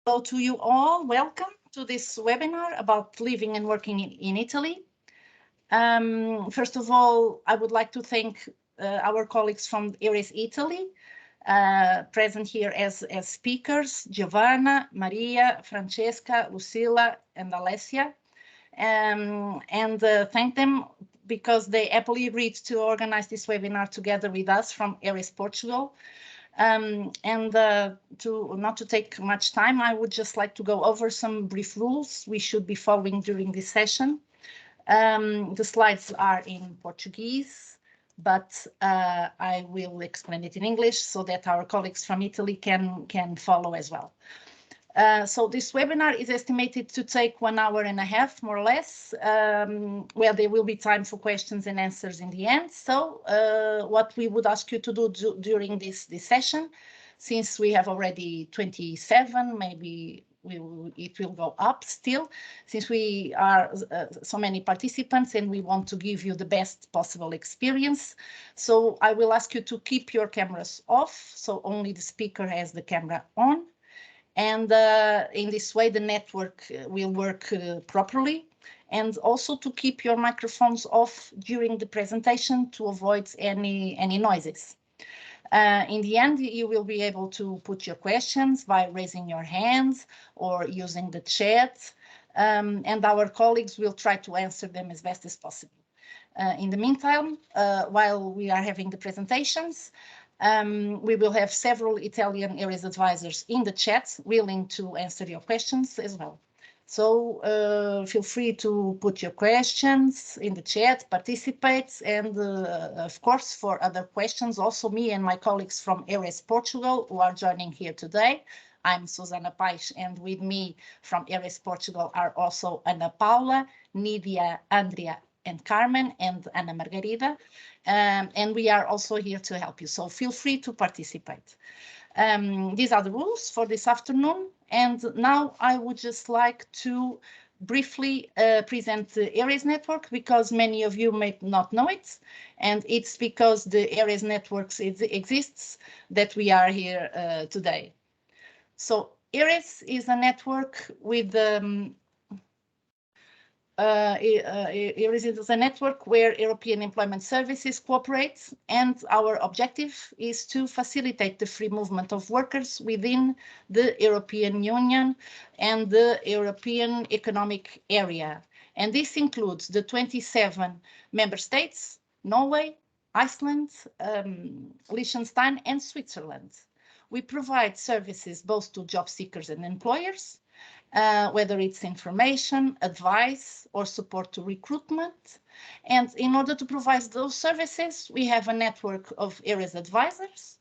Hello to you all. Welcome to this webinar about living and working in Italy. First of all, I would like to thank our colleagues from ARIES Italy, present here as speakers, Giovanna, Maria, Francesca, Lucilla, and Alessia. And thank them because they happily agreed to organize this webinar together with us from ARIES Portugal. Not to take much time, I would just like to go over some brief rules we should be following during this session. The slides are in Portuguese, but I will explain it in English so that our colleagues from Italy can follow as well. So this webinar is estimated to take 1 hour and a half, more or less, where there will be time for questions and answers in the end. So what we would ask you to do during this session, since we have already 27, maybe it will go up still, since we are so many participants and we want to give you the best possible experience. So I will ask you to keep your cameras off, so only the speaker has the camera on. And in this way, the network will work properly, and also to keep your microphones off during the presentation to avoid any noises. In the end, you will be able to put your questions by raising your hands or using the chat, and our colleagues will try to answer them as best as possible. In the meantime, while we are having the presentations, we will have several Italian ARIES advisors in the chat willing to answer your questions as well. So feel free to put your questions in the chat, participate, and of course, for other questions, also me and my colleagues from ARIES Portugal who are joining here today. I'm Susana Paes, and with me from ARIES Portugal are also Ana Paula, Nidia, Andrea, and Carmen, and Ana Margarida. And we are also here to help you, so feel free to participate. These are the rules for this afternoon, and now I would just like to briefly present the ARIES Network, because many of you may not know it, and it's because the ARIES Networks exists that we are here today. So ARIES is a network with ARIES is a network where European Employment Services cooperate, and our objective is to facilitate the free movement of workers within the European Union and the European Economic Area. And this includes the 27 member states, Norway, Iceland, Liechtenstein, and Switzerland. We provide services both to job seekers and employers, whether it's information, advice, or support to recruitment. And in order to provide those services, we have a network of ARIES advisors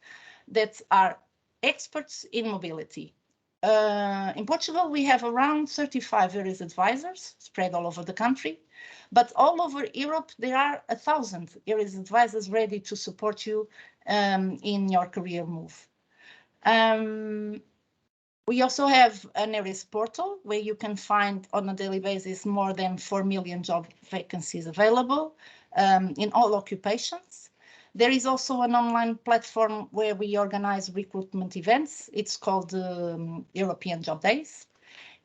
that are experts in mobility. In Portugal, we have around 35 ARIES advisors spread all over the country, but all over Europe, there are 1,000 ARIES advisors ready to support you in your career move. We also have an ARIES portal where you can find on a daily basis more than 4 million job vacancies available in all occupations. There is also an online platform where we organize recruitment events. It's called European Job Days.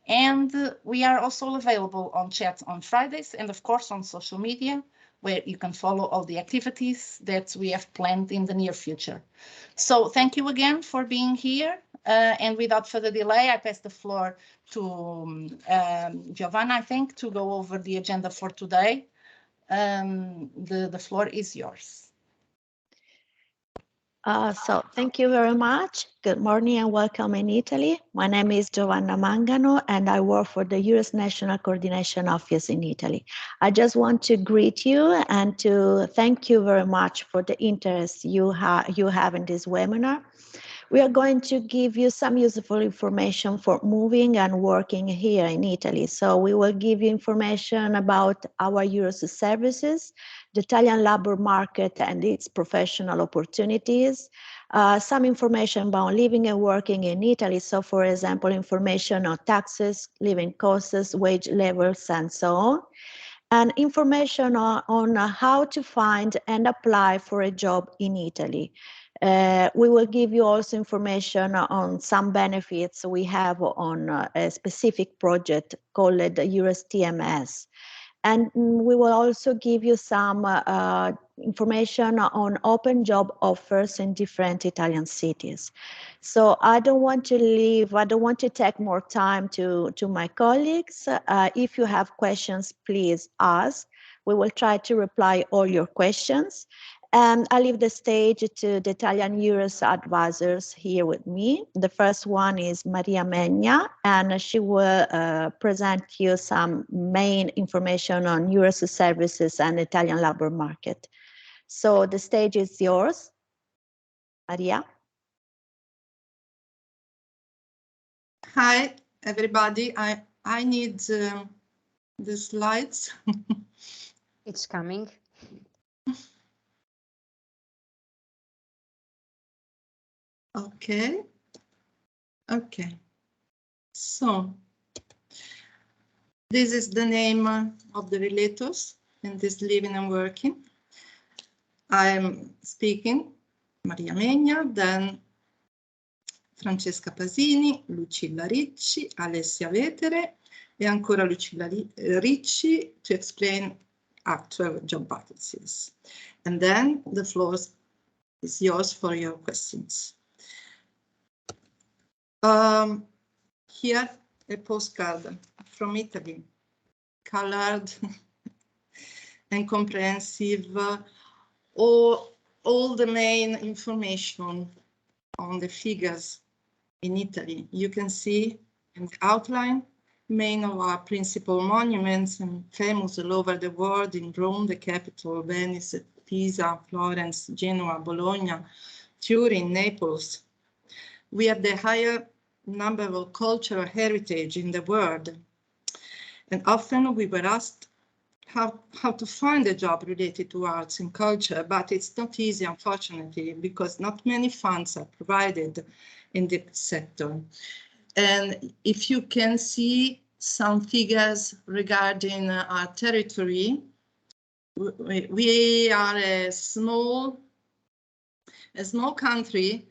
And we are also available on chat on Fridays and, of course, on social media, where you can follow all the activities that we have planned in the near future. So thank you again for being here. And without further delay, I pass the floor to Giovanna, I think, to go over the agenda for today. The floor is yours. So thank you very much. Good morning and welcome in Italy. My name is Giovanna Mangano and I work for the Eures National Coordination Office in Italy. I just want to greet you and to thank you very much for the interest you have in this webinar. We are going to give you some useful information for moving and working here in Italy. So we will give you information about our Eures services, the Italian labor market and its professional opportunities, some information about living and working in Italy. So for example, information on taxes, living costs, wage levels, and so on. And information on how to find and apply for a job in Italy. We will give you also information on some benefits we have on a specific project called the Eures TMS. And we will also give you some information on open job offers in different Italian cities. So I don't want to take more time to my colleagues. If you have questions, please ask. We will try to reply all your questions. And I leave the stage to the Italian Eures advisors here with me. The first one is Maria Megna, and she will present you some main information on Eures services and Italian labor market. So the stage is yours, Maria. Hi, everybody. I need the slides. It's coming. Okay. Okay. So this is the name of the relators in this living and working. I'm speaking Maria Megna, then Francesca Pasini, Lucilla Ricci, Alessia Vetere, e ancora Lucilla Ricci to explain actual job vacancies. And then the floor is yours for your questions. Here, a postcard from Italy, colored and comprehensive, all the main information on the figures in Italy. You can see in the outline, main of our principal monuments and famous all over the world, in Rome, the capital, Venice, Pisa, Florence, Genoa, Bologna, Turin, Naples. We have the higher number of cultural heritage in the world. And often we were asked how to find a job related to arts and culture, but it's not easy, unfortunately, because not many funds are provided in this sector. And if you can see some figures regarding our territory, we are a small country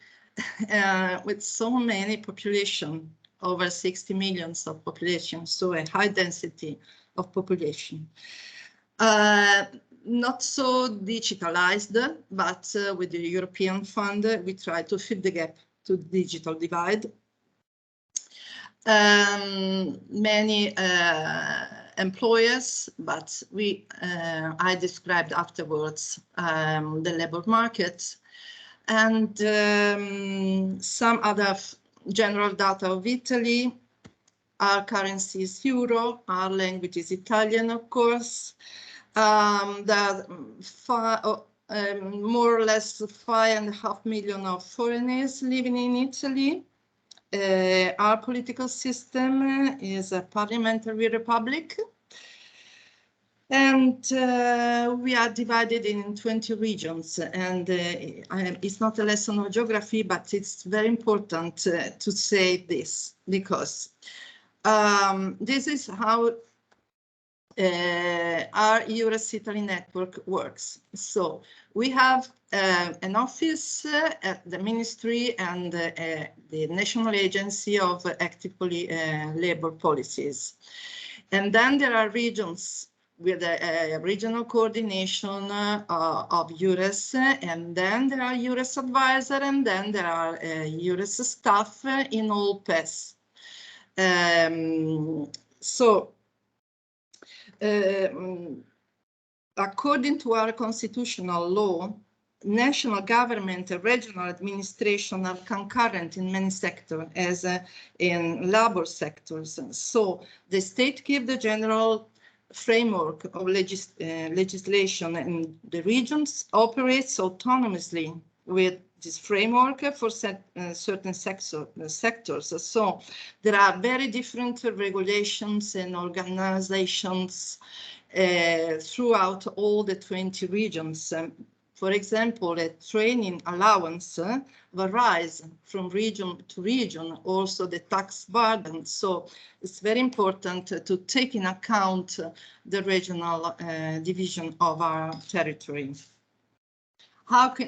with so many population, over 60 million of population, so a high density of population. Not so digitalized, but with the European fund, we try to fill the gap to digital divide. Many employers, but I described afterwards the labor market, and some other general data of Italy. Our currency is euro, our language is Italian, of course. There are more or less 5.5 million of foreigners living in Italy. Our political system is a parliamentary republic. And we are divided in 20 regions, and it's not a lesson of geography, but it's very important to say this, because this is how our Eures Italy network works. So we have an office at the Ministry and the National Agency of Active Labor Policies. And then there are regions with a regional coordination of Eures, and then there are Eures advisor, and then there are Eures staff in all PES. According to our constitutional law, national government and regional administration are concurrent in many sectors, as in labor sectors. So the state gives the general framework of legislation, and the regions operates autonomously with this framework for certain sectors. So there are very different regulations and organizations throughout all the 20 regions. For example, a training allowance varies from region to region, also the tax burden. So it's very important to take in account the regional division of our territory.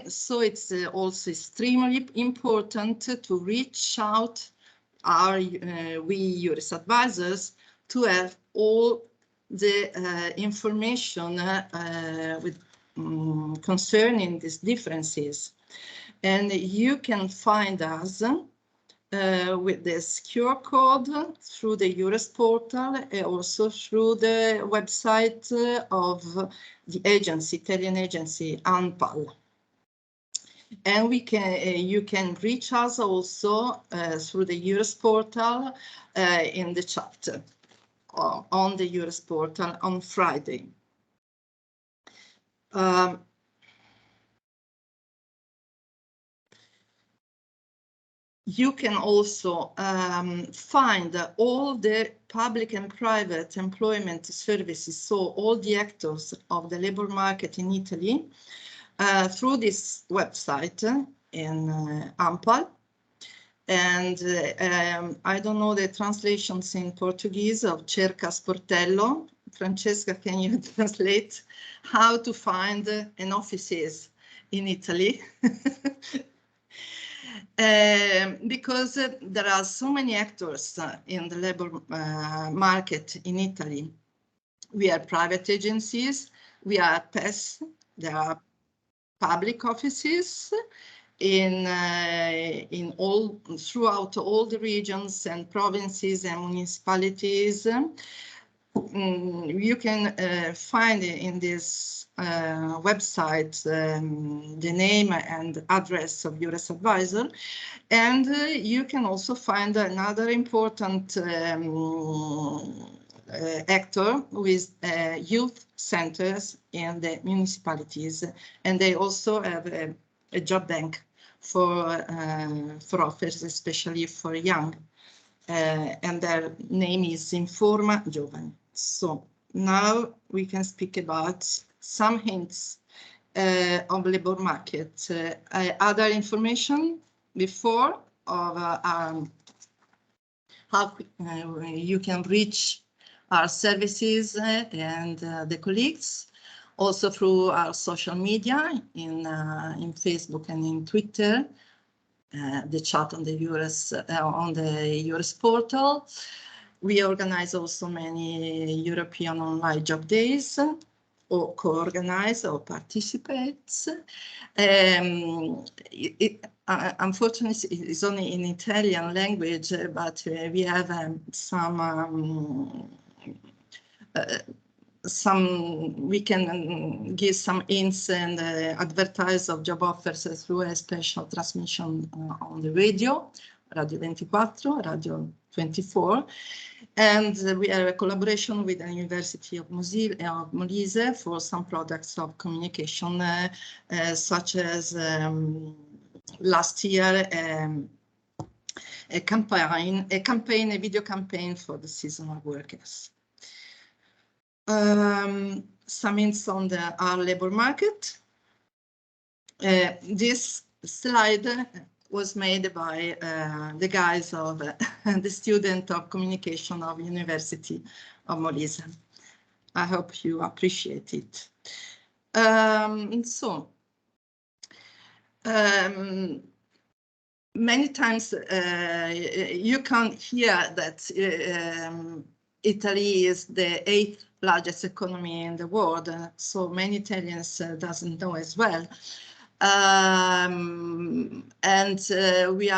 So it's also extremely important to reach out we Eures advisors to have all the information concerning these differences. And you can find us with this QR code through the Eures portal and also through the website of the agency, Italian agency, ANPAL. And you can reach us also through the Eures portal in the chat on the Eures portal on Friday. You can also find all the public and private employment services, so all the actors of the labor market in Italy, through this website in ANPAL. And I don't know the translations in Portuguese of Cerca Sportello. Francesca, can you translate how to find an offices in Italy? Because there are so many actors in the labor market in Italy. We are private agencies, we are PES, there are public offices throughout all the regions and provinces and municipalities. You can find in this website the name and address of Eures advisor, and you can also find another important actor with youth centers in the municipalities, and they also have a job bank for offers, especially for young, and their name is Informa Giovani. So now we can speak about some hints of labor market. Other information before of how you can reach our services and the colleagues, also through our social media in Facebook and in Twitter, the chat on the Eures portal. We organize also many European online job days, or co-organize or participate. Unfortunately, it's only in Italian language, but we have we can give some hints and advertise of job offers through a special transmission on the radio 24, Radio 24. And we have a collaboration with the University of Molise for some products of communication, such as last year, a video campaign for the seasonal workers. Some hints on our labor market. This slide was made by the guys of the student of communication of University of Molise. I hope you appreciate it. Many times you can hear that Italy is the 8th largest economy in the world, so many Italians doesn't know as well. And we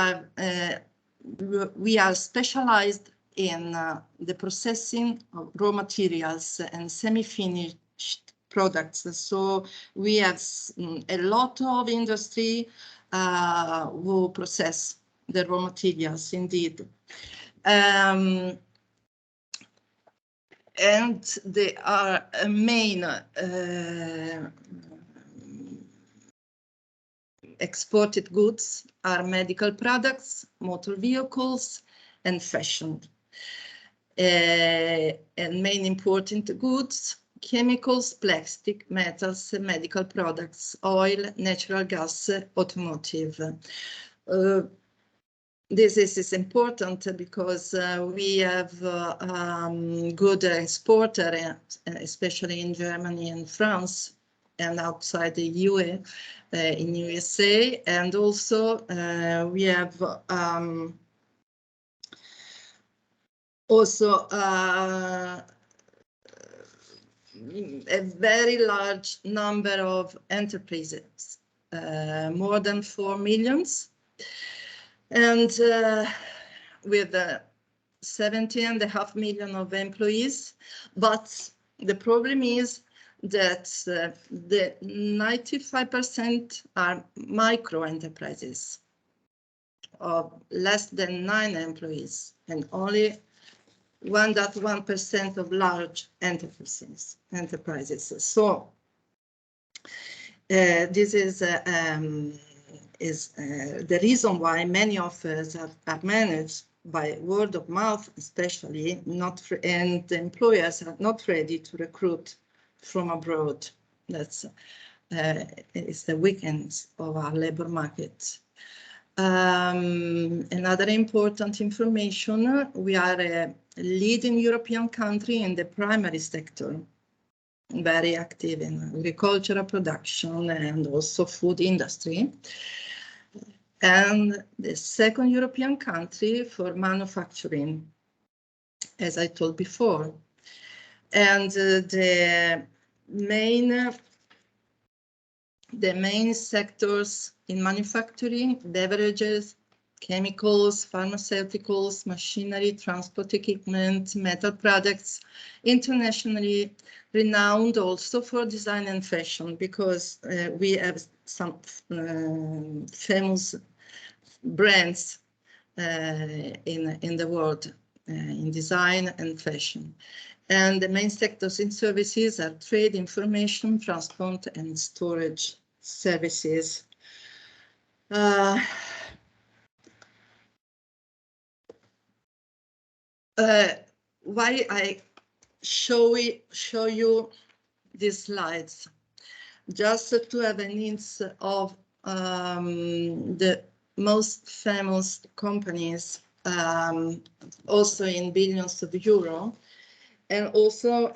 are specialized in the processing of raw materials and semi-finished products. So we have a lot of industry who process the raw materials indeed. And they are a main exported goods are medical products, motor vehicles, and fashion. And main important goods, chemicals, plastic, metals, medical products, oil, natural gas, automotive. This is important because we have good exporter, especially in Germany and France, and outside the UE, in USA. And also we have a very large number of enterprises, more than 4 million, and with 17.5 million of employees. But the problem is that the 95% are micro enterprises of less than 9 employees, and only 1.1% of large enterprises. So this is the reason why many offers are managed by word of mouth, especially, and the employers are not ready to recruit from abroad. That's is the weakness of our labor market. Another important information, we are a leading European country in the primary sector, very active in agricultural production and also food industry. And the second European country for manufacturing, as I told before. And the main sectors in manufacturing: beverages, chemicals, pharmaceuticals, machinery, transport equipment, metal products, internationally renowned also for design and fashion, because we have some famous brands in the world in design and fashion. And the main sectors in services are trade, information, transport, and storage services. Why I show you these slides? Just to have an hint of the most famous companies, also in billions of euro, and also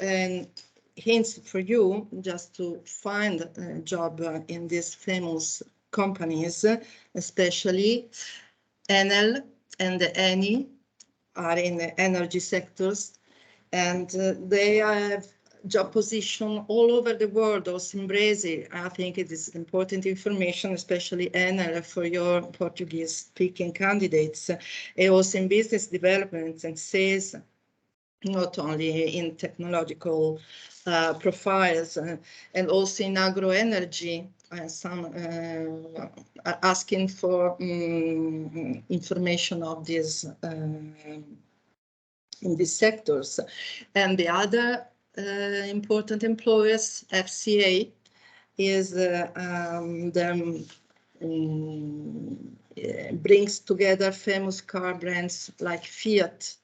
hints for you just to find a job in these famous companies, especially Enel and Eni are in the energy sectors, and they have job position all over the world, also in Brazil. I think it is important information, especially Enel, for your Portuguese-speaking candidates, and also in business development and sales, not only in technological profiles, and also in agro-energy. Some are asking for information of this in these sectors. And the other important employers, FCA, is brings together famous car brands like Fiat,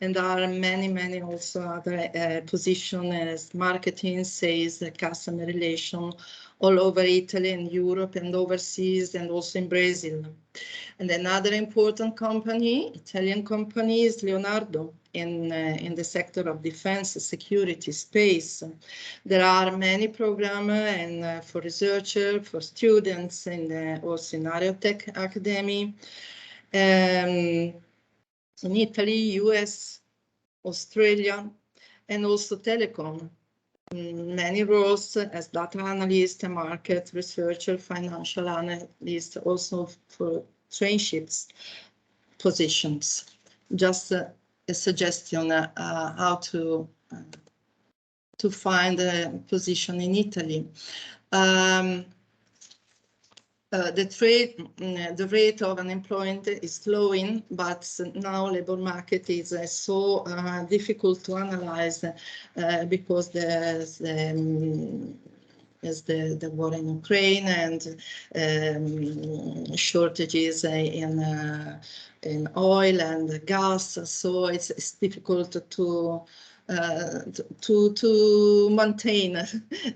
and there are many also other positions as marketing, sales, customer relation, all over Italy and Europe and overseas, and also in Brazil. And another important company, Italian company, is Leonardo in the sector of defense, security, space. There are many programs and for researchers, for students, and also in Aerotech Academy. In Italy, US, Australia, and also telecom. Many roles as data analyst, market researcher, financial analyst, also for traineeships positions. Just a suggestion how to find a position in Italy. The rate of unemployment is slowing, but now labor market is so difficult to analyze because there's the war in Ukraine and shortages in oil and gas. So it's difficult to maintain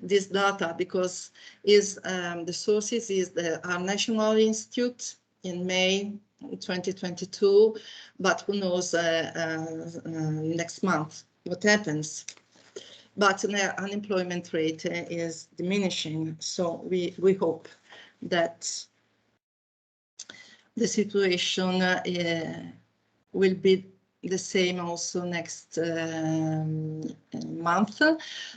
this data, because the sources is our National Institute in May 2022, but who knows next month what happens. but the unemployment rate is diminishing. So we hope that the situation will be the same also next month,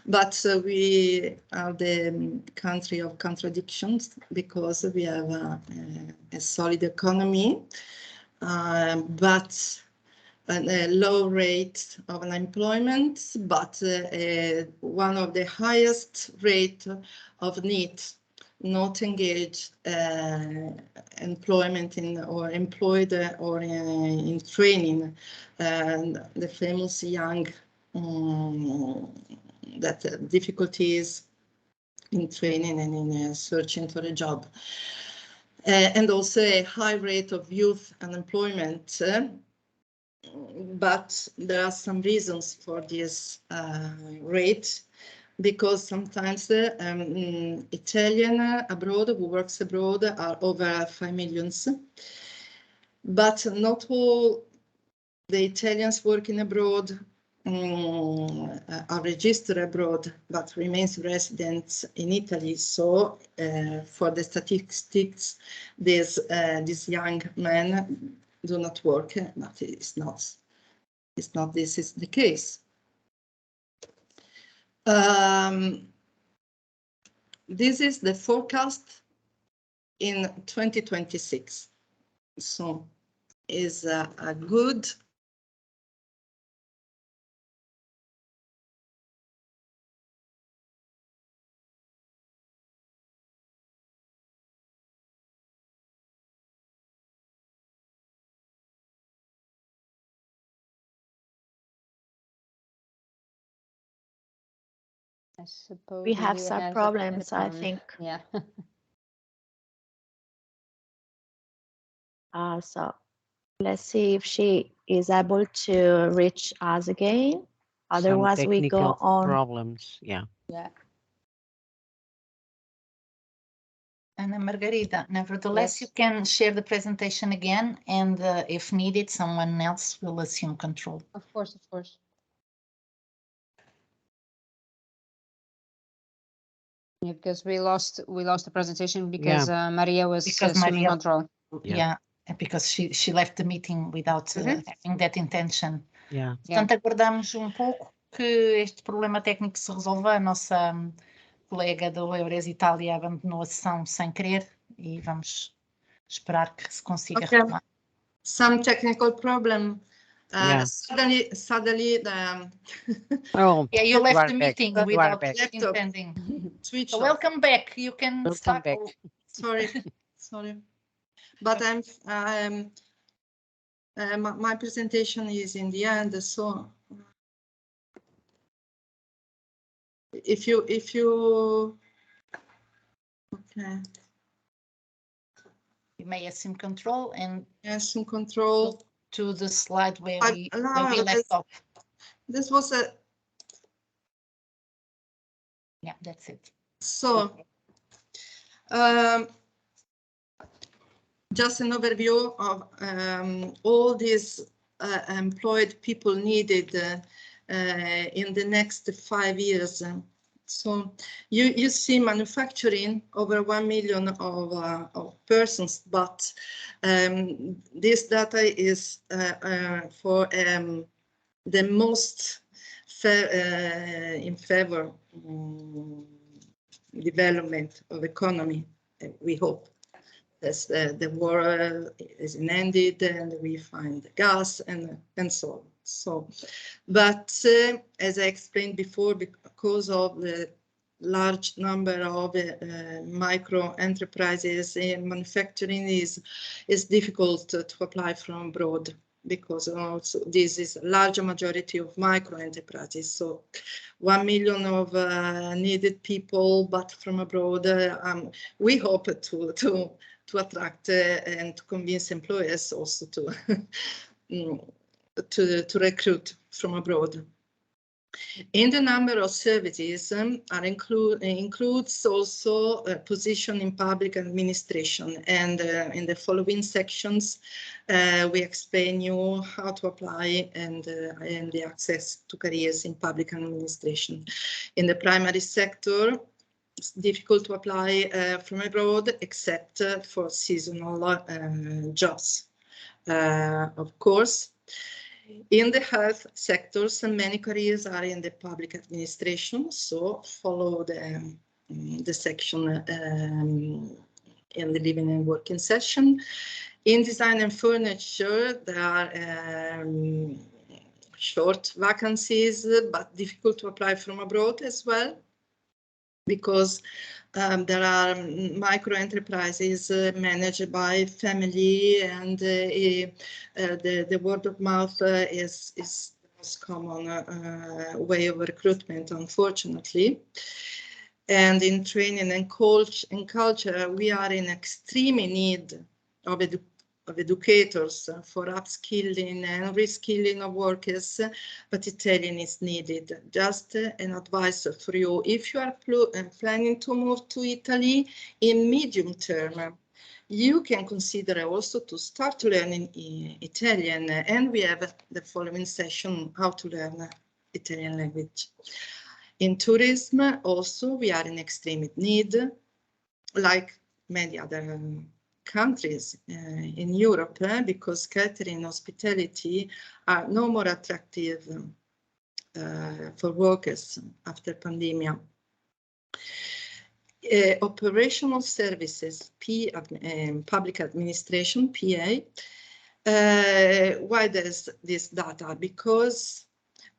but we are the country of contradictions because we have a solid economy, but a low rate of unemployment, but one of the highest rate of not engaged employment in or employed or in training, and the famous young that difficulties in training and in searching for a job, and also a high rate of youth unemployment. But there are some reasons for this rate, because sometimes Italian abroad who works abroad are over 5 million, but not all the Italians working abroad are registered abroad, but remains residents in Italy. So for the statistics, these young men do not work, but it's not this is the case. This is the forecast in 2026. So is a good I suppose We have you some have problems, I some- think. Yeah. So let's see if she is able to reach us again. Otherwise, Some we go technical on. problems. Yeah. Yeah. And Margarita, nevertheless, Yes. you can share the presentation again, and if needed, someone else will assume control. Of course, of course. Yeah, because we lost the presentation because Maria was Because assuming Maria- control. Yeah, because she left the meeting without having that intention. Yeah. Portanto, aguardamos pouco que este problema técnico se resolva. A nossa colega do Eures Itália abandonou a sessão sem querer e vamos esperar que se consiga retomar. Some technical problem. Yeah. Suddenly the Oh, Yeah, you left the back. meeting You are without back. intending. switch So off. welcome back. You can Welcome start. back. Sorry, but my presentation is in the end, so if you okay, You may assume control and assume control. to the slide where we No, left off. this was a Yeah, that's it. so. Just an overview of all these employed people needed in the next 5 years. So you see manufacturing over 1 million of persons, but this data is for the most in favor development of economy, we hope. As the war is ended and we find gas and so on. So, but as I explained before, because of the large number of micro enterprises in manufacturing is difficult to apply from abroad, because also this is a larger majority of micro enterprises. So 1 million of needed people, but from abroad, we hope to attract and to convince employers also to recruit from abroad. In the number of services includes also a position in public administration, and in the following sections we explain you how to apply and the access to careers in public administration. In the primary sector, it's difficult to apply from abroad except for seasonal jobs, of course. In the health sectors, many careers are in the public administration, so follow the section in the living and working session. In design and furniture, there are short vacancies, but difficult to apply from abroad as well, because there are micro enterprises managed by family, and the word of mouth is the most common way of recruitment, unfortunately. And in training and culture, we are in extreme need of educators for upskilling and reskilling of workers, but Italian is needed. Just an advice for you: if you are planning to move to Italy in medium term, you can consider also to start learning Italian, and we have the following session how to learn Italian language. In tourism also we are in extreme need, like many other countries in Europe, because catering and hospitality are no more attractive for workers after pandemic. Operational services, public administration, PA. Why there's this data? Because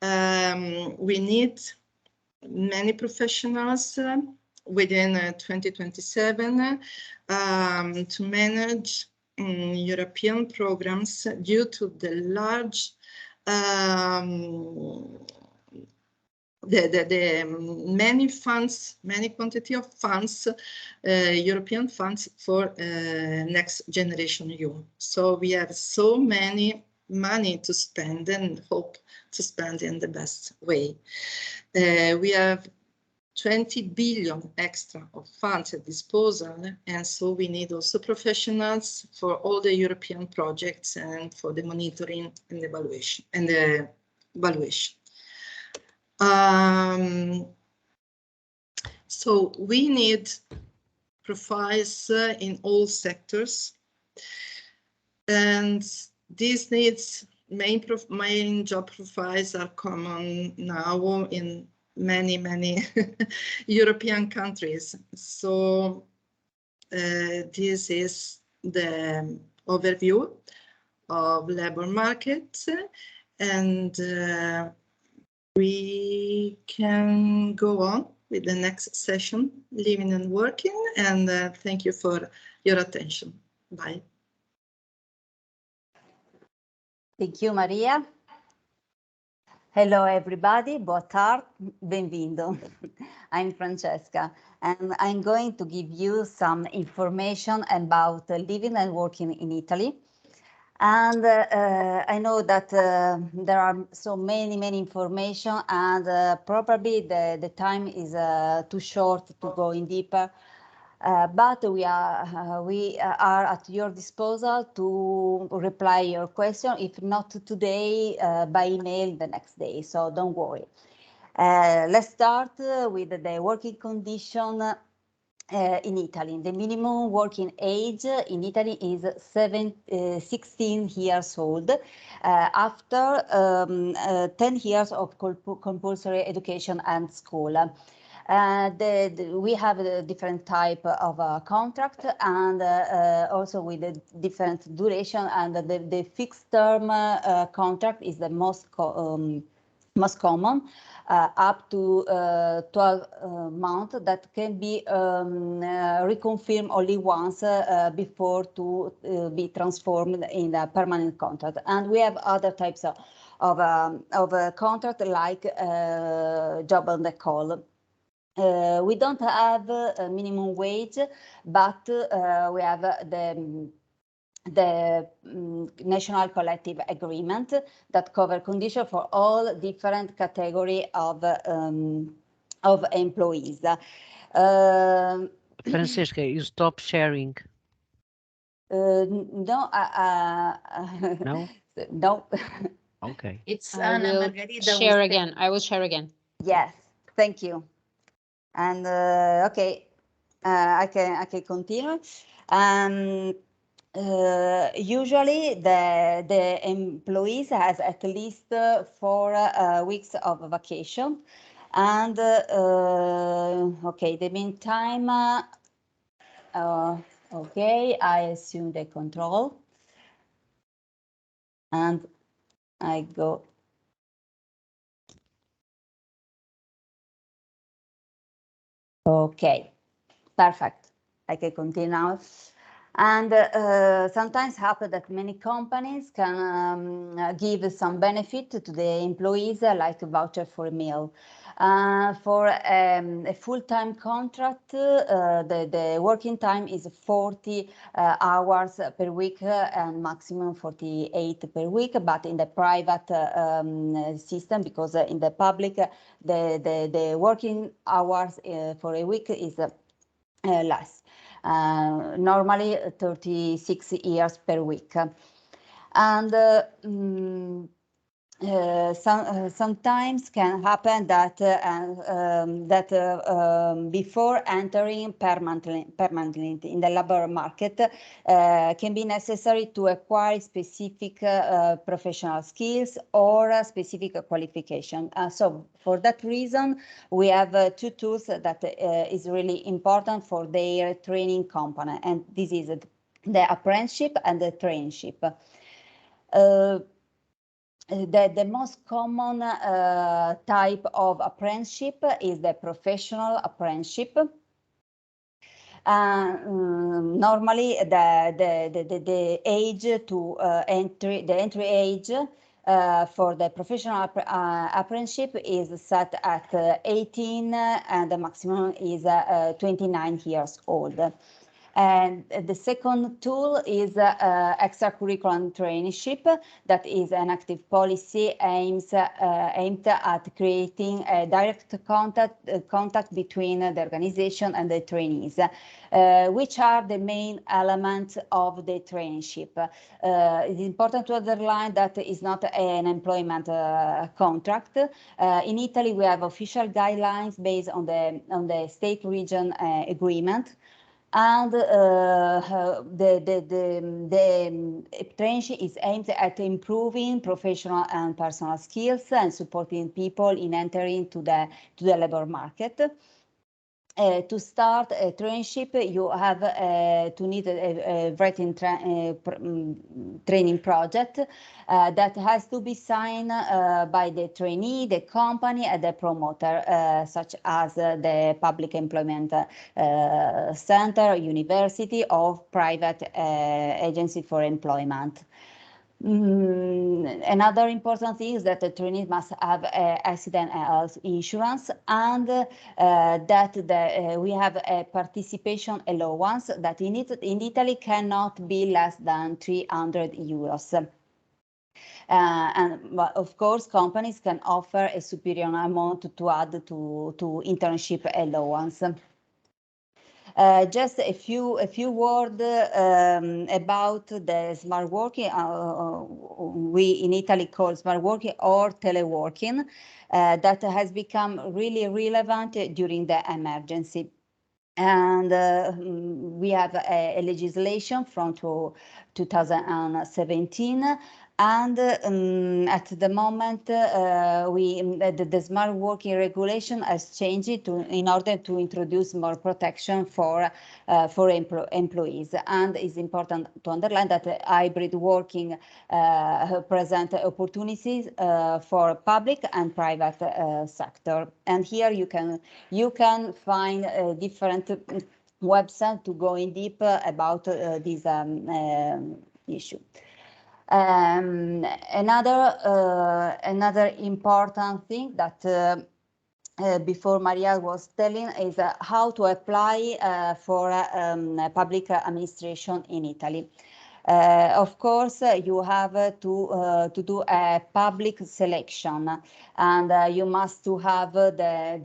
we need many professionals within 2027 to manage European programs due to the large many funds, many quantity of funds, European funds for next generation EU. So we have so many money to spend and hope to spend in the best way. We have 20 billion extra of funds at disposal, and so we need also professionals for all the European projects and for the monitoring and evaluation. So we need profiles in all sectors, and these needs, main job profiles are common now in many European countries. So this is the overview of labor market, and we can go on with the next session, living and working, and thank you for your attention. Bye. Thank you, Maria. Hello, everybody. Boa tarde. Bem-vindo. I'm Francesca, and I'm going to give you some information about living and working in Italy. And I know that there are so many information, and probably the time is too short to go in deeper. But we are at your disposal to reply your question, if not today, by email the next day, so don't worry. Let's start with the working condition in Italy. The minimum working age in Italy is 16 years old after 10 years of compulsory education and school. We have a different type of contract, and also with a different duration, and the fixed term contract is the most common, up to 12 months, that can be reconfirmed only once before to be transformed in a permanent contract. And we have other types of contract, like job on the call. We don't have a minimum wage, but we have national collective agreement that cover conditions for all different category of employees. Francisca, you stop sharing. No, No? no. Okay. It's I Ana will Margarida. share again. I will share again. Yes, thank you. And okay, I can continue. Usually the employees has at least 4 weeks of vacation, and okay, the meantime, okay, I assume the control, and I go. Okay, perfect. I can continue now. And sometimes happen that many companies can give some benefit to the employees, like a voucher for a meal. For a full-time contract, the working time is 40 hours per week and maximum 48 per week. But in the private system, because in the public, the working hours for a week is less. Normally 36 years per week. And sometimes can happen that before entering permanently in the labor market can be necessary to acquire specific professional skills or specific qualification. So for that reason, we have 2 tools that is really important for their training component, and this is the apprenticeship and the traineeship. The most common type of apprenticeship is the professional apprenticeship. Normally, the age to entry age for the professional apprenticeship is set at 18, and the maximum is 29 years old. And the second tool is extracurricular traineeship. That is an active policy aimed at creating a direct contact between the organization and the trainees, which are the main elements of the traineeship. It's important to underline that it's not an employment contract. In Italy, we have official guidelines based on the state region agreement. And the traineeship is aimed at improving professional and personal skills and supporting people in entering to the labor market. To start a traineeship, you have to need a written training project that has to be signed by the trainee, the company, and the promoter, such as the public employment center, university, or private agency for employment. Another important thing is that the trainee must have accident and health insurance, and that we have a participation allowance that in Italy cannot be less than 300 euros. And of course, companies can offer a superior amount to add to internship allowance. Just a few words about the smart working. We in Italy call smart working or teleworking, that has become really relevant during the emergency. And we have a legislation from 2017. And at the moment, the smart working regulation has changed in order to introduce more protection for employees. And it's important to underline that hybrid working present opportunities for public and private sector. And here you can find different websites to go in deep about this issue. Another important thing that before Maria was telling is how to apply for public administration in Italy. Of course, you have to do a public selection, and you must to have the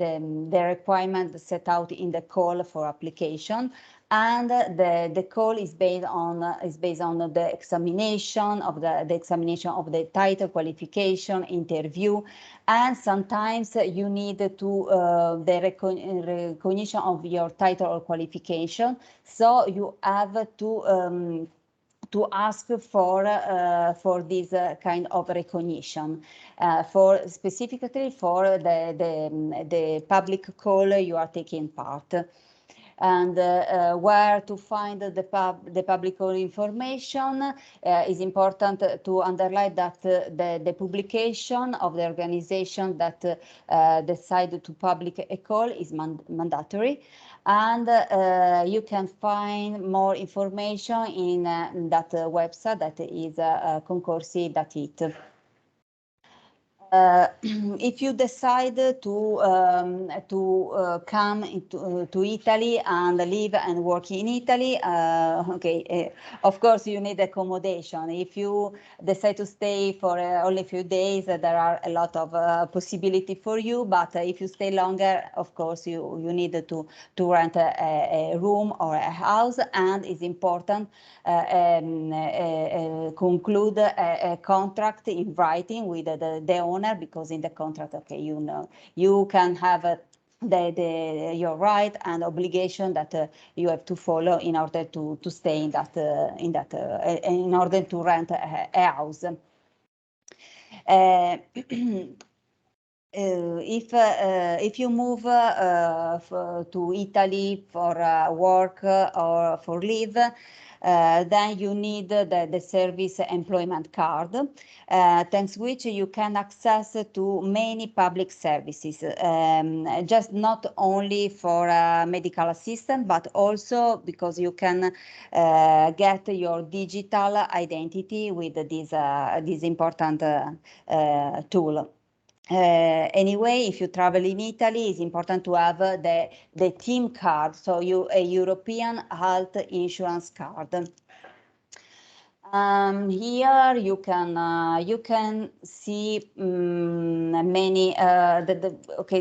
requirement set out in the call for application. And the call is based on the examination of the title, qualification, interview, and sometimes you need to the recognition of your title or qualification. So you have to ask for this kind of recognition, specifically for the public call you are taking part. And where to find the public call information is important to underline that the publication of the organization that decide to public a call is mandatory, and you can find more information in that website that is concorsi.it. If you decide to come to Italy and live and work in Italy, of course you need accommodation. If you decide to stay for only a few days, there are a lot of possibility for you. But if you stay longer, of course you need to rent a room or a house, and it's important conclude a contract in writing with the owner, because in the contract, okay, you can have your right and obligation that you have to follow in order to stay in in order to rent a house. If you move to Italy for work or for live, then you need the service employment card, thanks which you can access to many public services, just not only for medical assistance, but also because you can get your digital identity with this important tool. Anyway, if you travel in Italy, it's important to have the team card, so a European health insurance card. Here you can see many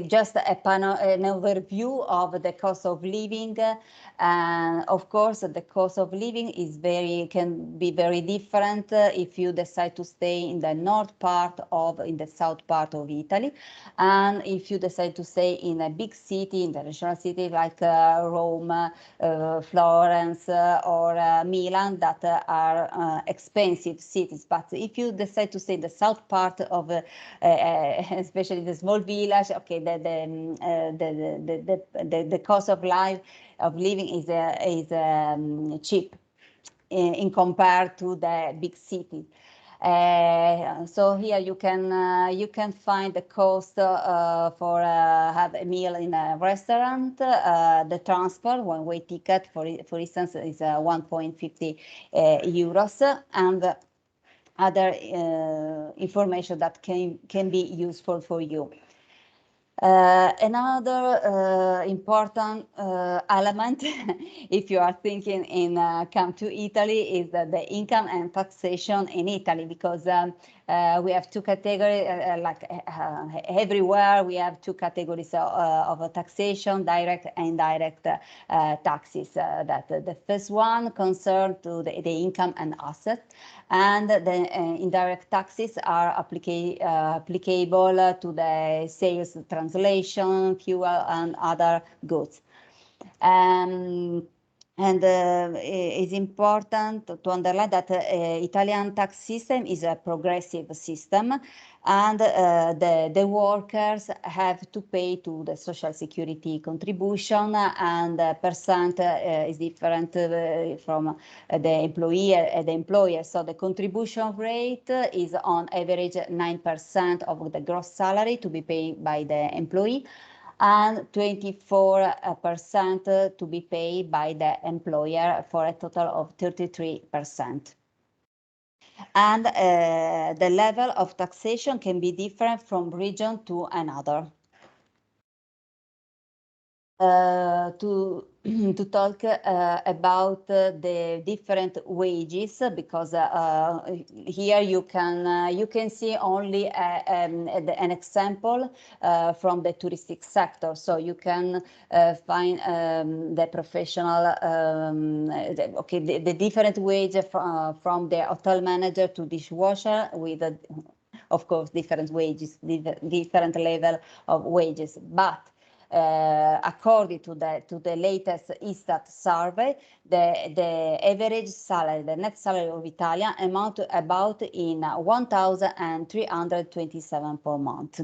just an overview of the cost of living, and of course the cost of living can be very different if you decide to stay in the in the south part of Italy, and if you decide to stay in a big city, international city like Rome, Florence, or Milan, that are expensive cities. But if you decide to stay in the south part of especially the small village, okay, the cost of living is cheap in compared to the big city. So here you can find the cost for have a meal in a restaurant. The transport, one-way ticket, for instance, is 1.50 euros, and other information that can be useful for you. Another important element, if you are thinking in come to Italy, is the income and taxation in Italy, because we have two categories, everywhere we have two categories of taxation, direct and indirect taxes. That the first one concerns to the income and asset, and the indirect taxes are applicable to the sales, translation, fuel, and other goods. And it's important to underline that Italian tax system is a progressive system, and the workers have to pay to the social security contribution, and the percent is different from the employee and the employer. So the contribution rate is on average 9% of the gross salary to be paid by the employee, and 24% to be paid by the employer, for a total of 33%. And the level of taxation can be different from region to another. to to talk about the different wages, because here you can see only an example from the touristic sector. So you can find the professional, the different wages from the hotel manager to dishwasher, with of course different wages, different level of wages, but according to the latest Istat survey, the average salary, the net salary of Italian amount to about in 1,327 per month.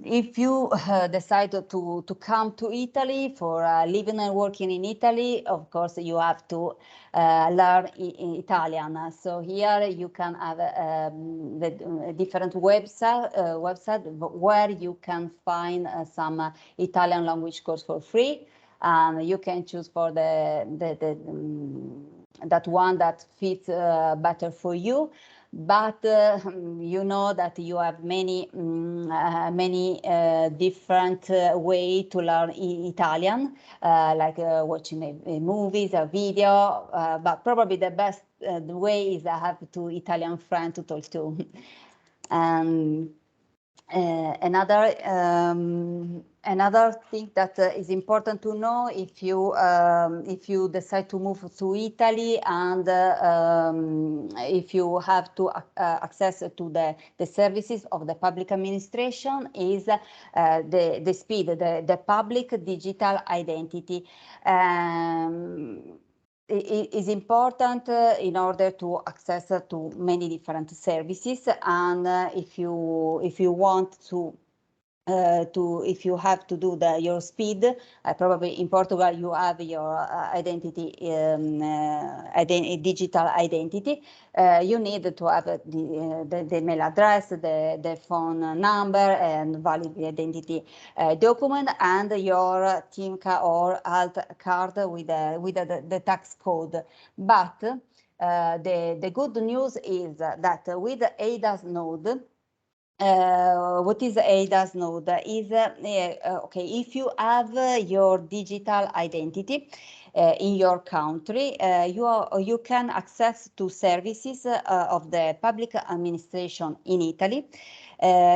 If you decide to come to Italy for living and working in Italy, of course you have to learn Italian. So here you can have the different website where you can find some Italian language course for free, and you can choose for that one that fits better for you. But you know that you have many different way to learn Italian, like watching movies, a video, but probably the best way is I have two Italian friends to talk to. Another thing that is important to know, if you decide to move to Italy, and if you have to access to the services of the public administration, is the SPID, the public digital identity. It is important in order to access to many different services, and if you want to if you have to do your SPID, probably in Portugal you have your digital identity. You need to have the mail address, the phone number, and valid identity document, and your TINCA or ALT card with the tax code. But the good news is that with the ADAS node, what is ADAS node? Is okay, if you have your digital identity in your country, you can access to services of the public administration in Italy,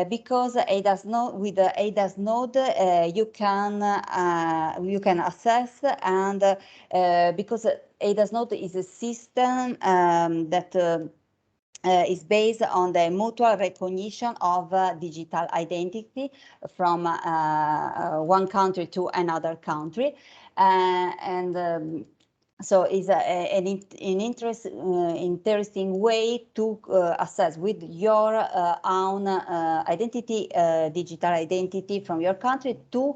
because ADAS node, with the ADAS node you can access, and because ADAS node is a system that is based on the mutual recognition of digital identity from one country to another country, so it's an interesting way to access with your own identity, digital identity from your country to,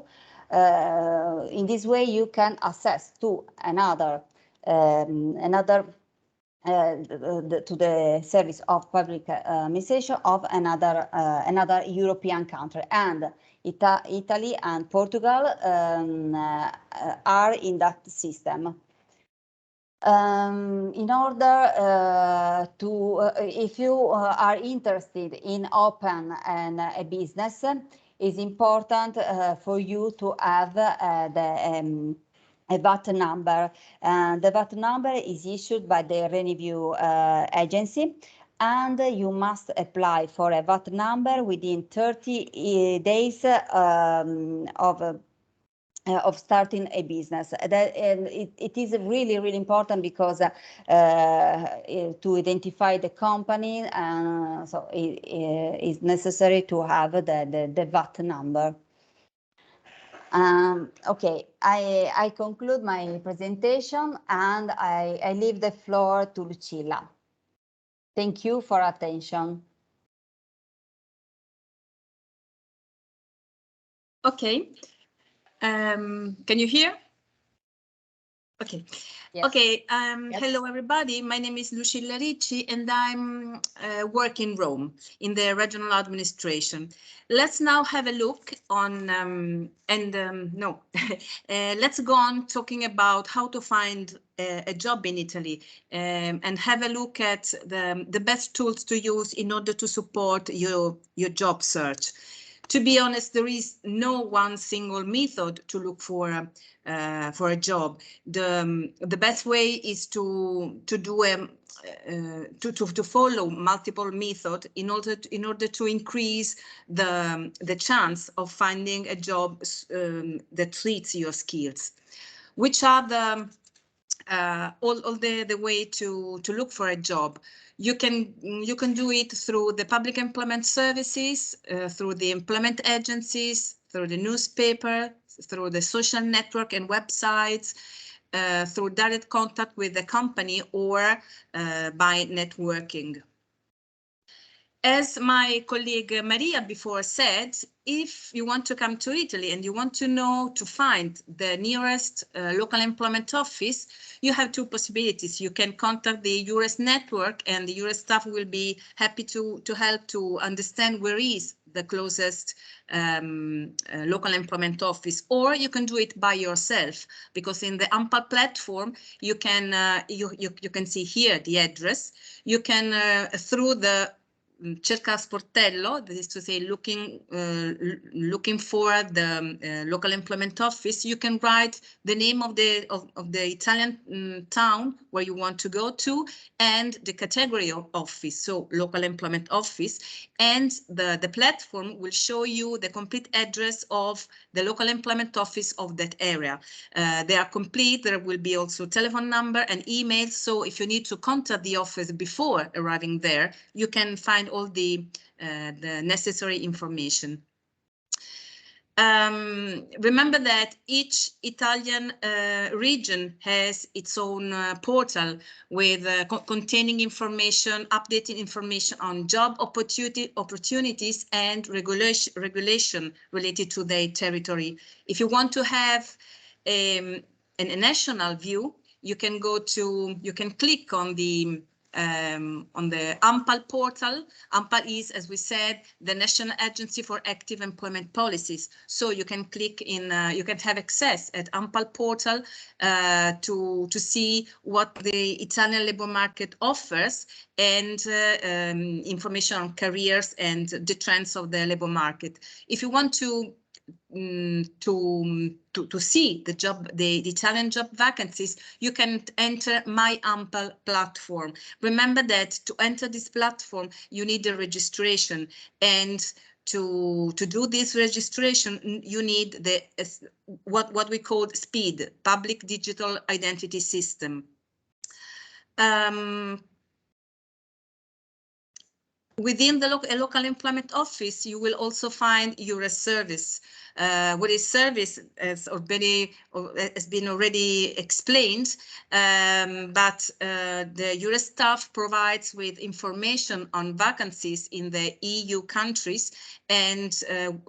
in this way you can access to another to the service of public administration of another European country, and Italy and Portugal are in that system. In order if you are interested in open a business, it's important for you to have a VAT number, and the VAT number is issued by the Revenue Agency, and you must apply for a VAT number within 30 days of starting a business. It is really, really important, because to identify the company, so it is necessary to have the VAT number. Okay, I conclude my presentation, and I leave the floor to Lucilla. Thank you for attention. Okay. Can you hear? Okay. Yes. Okay. Yes. Hello, everybody. My name is Lucilla Ricci, and I'm work in Rome in the regional administration. Let's now have a look on let's go on talking about how to find a job in Italy, and have a look at the best tools to use in order to support your job search. To be honest, there is no one single method to look for a job. The best way is to do to follow multiple methods in order to increase the chance of finding a job that fits your skills. Which are all the way to look for a job? You can do it through the public employment services, through the employment agencies, through the newspaper, through the social network and websites, through direct contact with the company, or by networking. As my colleague Maria before said, if you want to come to Italy and you want to find the nearest local employment office, you have two possibilities. You can contact the Eures Network, and the Eures staff will be happy to help to understand where is the closest local employment office, or you can do it by yourself, because in the AMPAL platform you can see here the address. You can through the cerca sportello, that is to say, looking for the local employment office, you can write the name of the Italian town where you want to go to, and the category of office, so local employment office, and the platform will show you the complete address of the local employment office of that area. They are complete. There will be also telephone number and email, so if you need to contact the office before arriving there, you can find all the necessary information. Remember that each Italian region has its own portal with containing information, updating information on job opportunities and regulation related to their territory. If you want to have a national view, you can click on the AMPAL portal. AMPAL is, as we said, the National Agency for Active Employment Policies. So you can click in, you can have access at AMPAL portal to see what the Italian labor market offers, and information on careers and the trends of the labor market. If you want to see the Italian job vacancies, you can enter My AMPAL platform. Remember that to enter this platform, you need a registration, and to do this registration, you need the what we call SPID, Public Digital Identity System. Within the local employment office, you will also find Eures service. What is service has been already explained, but the Eures staff provides with information on vacancies in the EU countries, and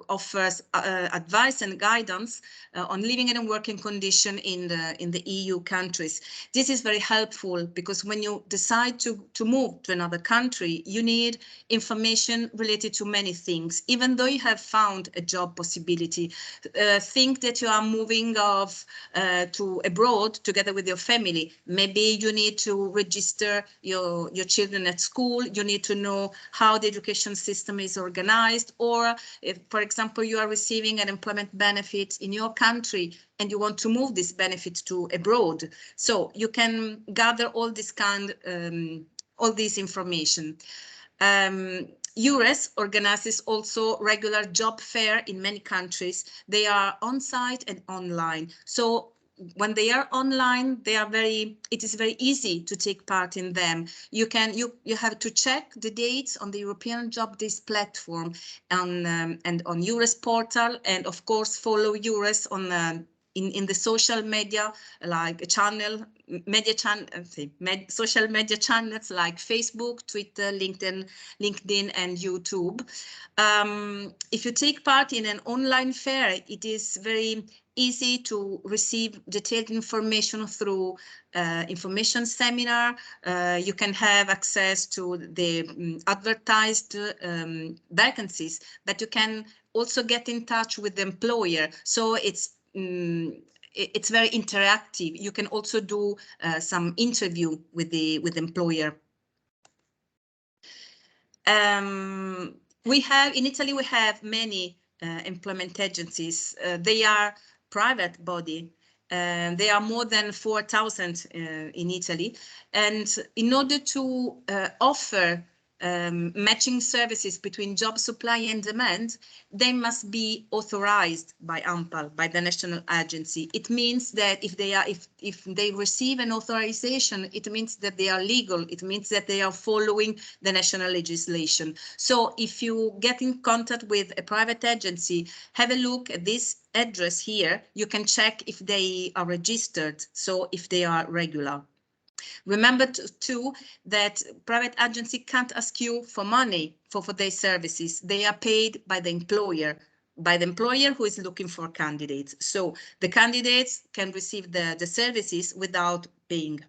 offers advice and guidance on living and working condition in the EU countries. This is very helpful, because when you decide to move to another country, you need information related to many things. Even though you have found a job possibility, think that you are moving to abroad together with your family. Maybe you need to register your children at school. You need to know how the education system is organized, or if, for example, you are receiving an employment benefit in your country and you want to move this benefit to abroad. So you can gather all this all this information. Eures organizes also regular job fair in many countries. They are on-site and online. So when they are online, it is very easy to take part in them. You have to check the dates on the European Job Days platform and on Eures portal, and of course follow Eures on in the social media, like social media channels like Facebook, Twitter, LinkedIn, and YouTube. If you take part in an online fair, it is very easy to receive detailed information through information seminar. You can have access to the advertised vacancies, but you can also get in touch with the employer. So it's very interactive. You can also do some interview with the employer. In Italy, we have many employment agencies. They are private body. They are more than 4,000 in Italy. And in order to offer matching services between job supply and demand, they must be authorized by ANPAL, by the national agency. It means that if they receive an authorization, it means that they are legal. It means that they are following the national legislation. So if you get in contact with a private agency, have a look at this address here. You can check if they are registered, so if they are regular. Remember too that private agency can't ask you for money for their services. They are paid by the employer who is looking for candidates. So the candidates can receive the services without paying.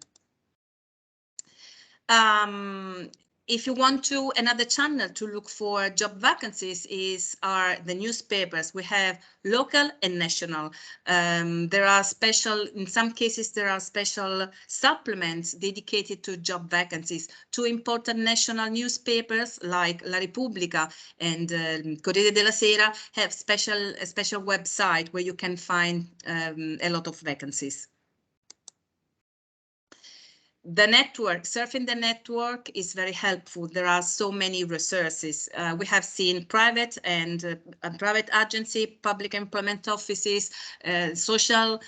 If you want to, another channel to look for job vacancies are the newspapers. We have local and national. There are in some cases, there are special supplements dedicated to job vacancies. Two important national newspapers like La Repubblica and Corriere della Sera have a special website where you can find a lot of vacancies. The network, surfing the network is very helpful. There are so many resources. We have seen private and private agency, public employment offices, social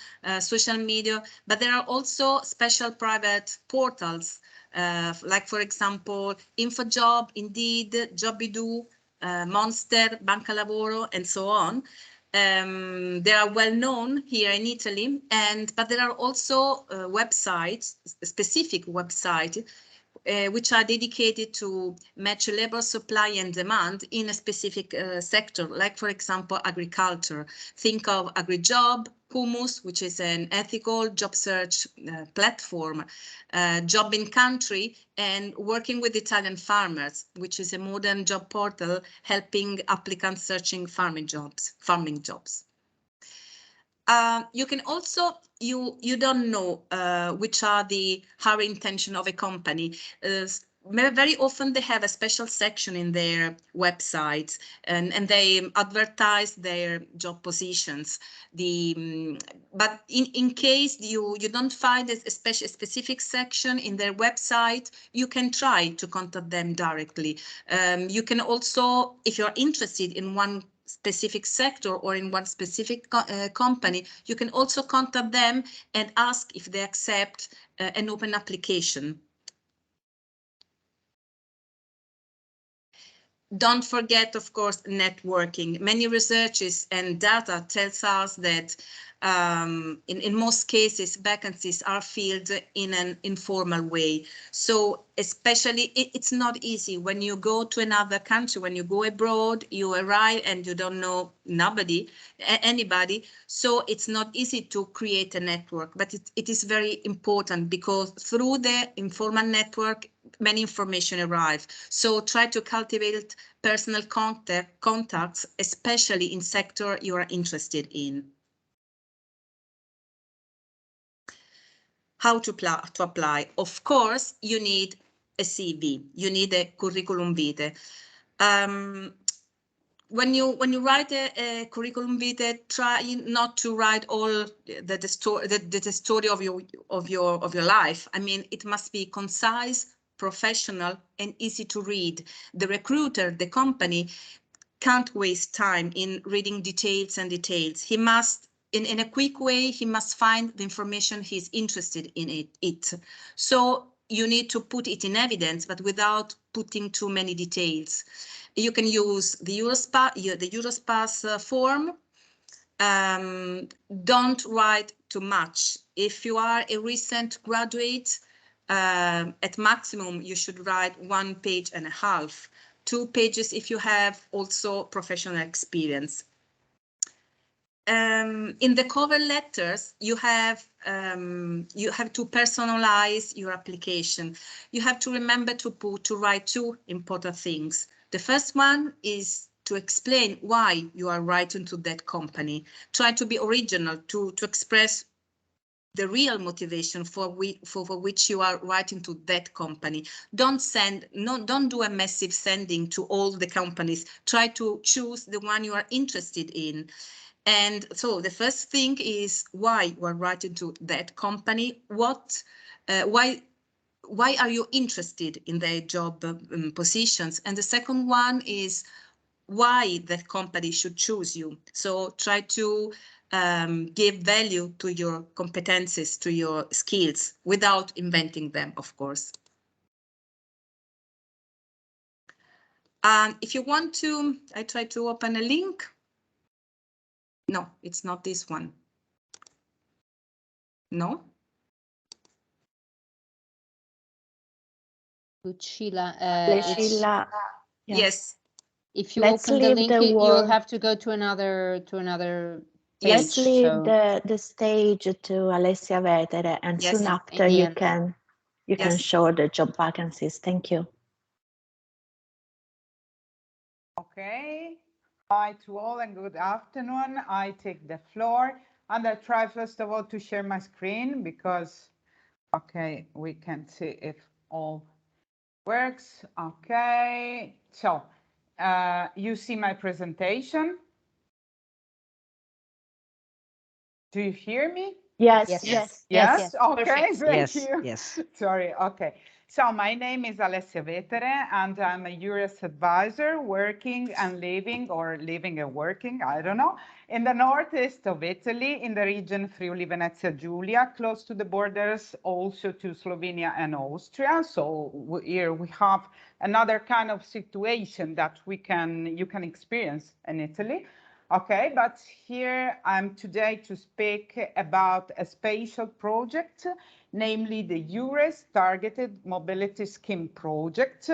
media, but there are also special private portals, like for example, InfoJob, Indeed, Jobidu, Monster, Banca Lavoro, and so on. They are well known here in Italy, but there are also websites, specific websites, which are dedicated to match labor supply and demand in a specific sector, like for example, agriculture. Think of AgriJob, Humus, which is an ethical job search platform, Job in Country, and Working with Italian Farmers, which is a modern job portal helping applicants searching farming jobs. You can also, you don't know which are the hiring intention of a company. Very often they have a special section in their websites and they advertise their job positions. But in case you don't find a specific section in their website, you can try to contact them directly. You can also, if you're interested in one specific sector or in one specific company, you can also contact them and ask if they accept an open application. Don't forget, of course, networking. Many researches and data tells us that in most cases, vacancies are filled in an informal way. So especially, it's not easy when you go to another country, when you go abroad, you arrive and you don't know anybody. So it's not easy to create a network, but it is very important because through the informal network, many information arrive. So try to cultivate personal contacts, especially in sector you are interested in. How to apply? Of course, you need a CV. You need a curriculum vitae. When you write a curriculum vitae, try not to write all the story of your life. I mean, it must be concise, professional, and easy to read. The recruiter, the company, can't waste time in reading details and details. He must, in a quick way, he must find the information he's interested in it. So you need to put it in evidence, but without putting too many details. You can use the Eures Pass form. Don't write too much. If you are a recent graduate, at maximum, you should write 1.5 pages, 2 pages if you have also professional experience. In the cover letters, you have to personalize your application. You have to remember to write 2 important things. The first one is to explain why you are writing to that company. Try to be original, to express the real motivation for which you are writing to that company. Don't do a massive sending to all the companies. Try to choose the one you are interested in. And so the first thing is why you are writing to that company. Why are you interested in their job positions? And the second one is why that company should choose you. So try to give value to your competencies, to your skills, without inventing them, of course. And if you want to, I try to open a link. No, it's not this one. No. Lucilla, Lucilla, yes. If you Let's open the leave link, the you'll word. have to go to another page. Let's leave So the stage to Alessia Vetere, and Yes, soon in after the you end. can Yes. show the job vacancies. Thank you. Okay. Hi to all and good afternoon. I take the floor and I try first of all to share my screen because, okay, we can see if all works. Okay. So you see my presentation. Do you hear me? Yes, Yes. yes. Yes. Okay. Perfect. Thank Yes, you. yes. Sorry. Okay. So my name is Alessia Vetere and I'm a Eures advisor working and living and working, I don't know, in the northeast of Italy in the region Friuli Venezia Giulia, close to the borders also to Slovenia and Austria. So here we have another kind of situation that you can experience in Italy. Okay, but here I'm today to speak about a special project, namely the Eures Targeted Mobility Scheme Project,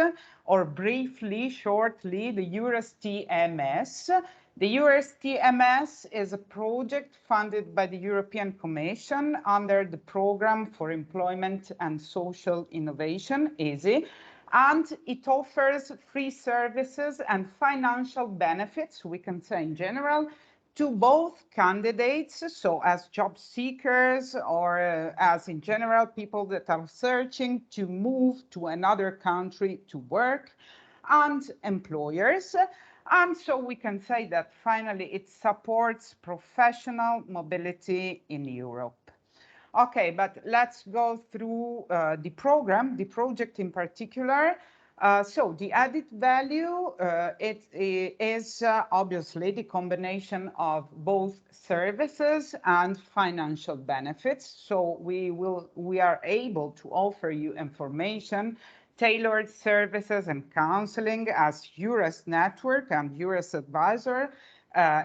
or briefly, shortly, the Eures TMS. The Eures TMS is a project funded by the European Commission under the Programme for Employment and Social Innovation, ESI, and it offers free services and financial benefits, we can say in general, to both candidates, so as job seekers or as in general people that are searching to move to another country to work, and employers. And so we can say that finally it supports professional mobility in Europe. Okay, but let's go through the program, the project in particular. So the added value, it is obviously the combination of both services and financial benefits. So we are able to offer you information, tailored services and counseling as Eures Network and Eures Advisor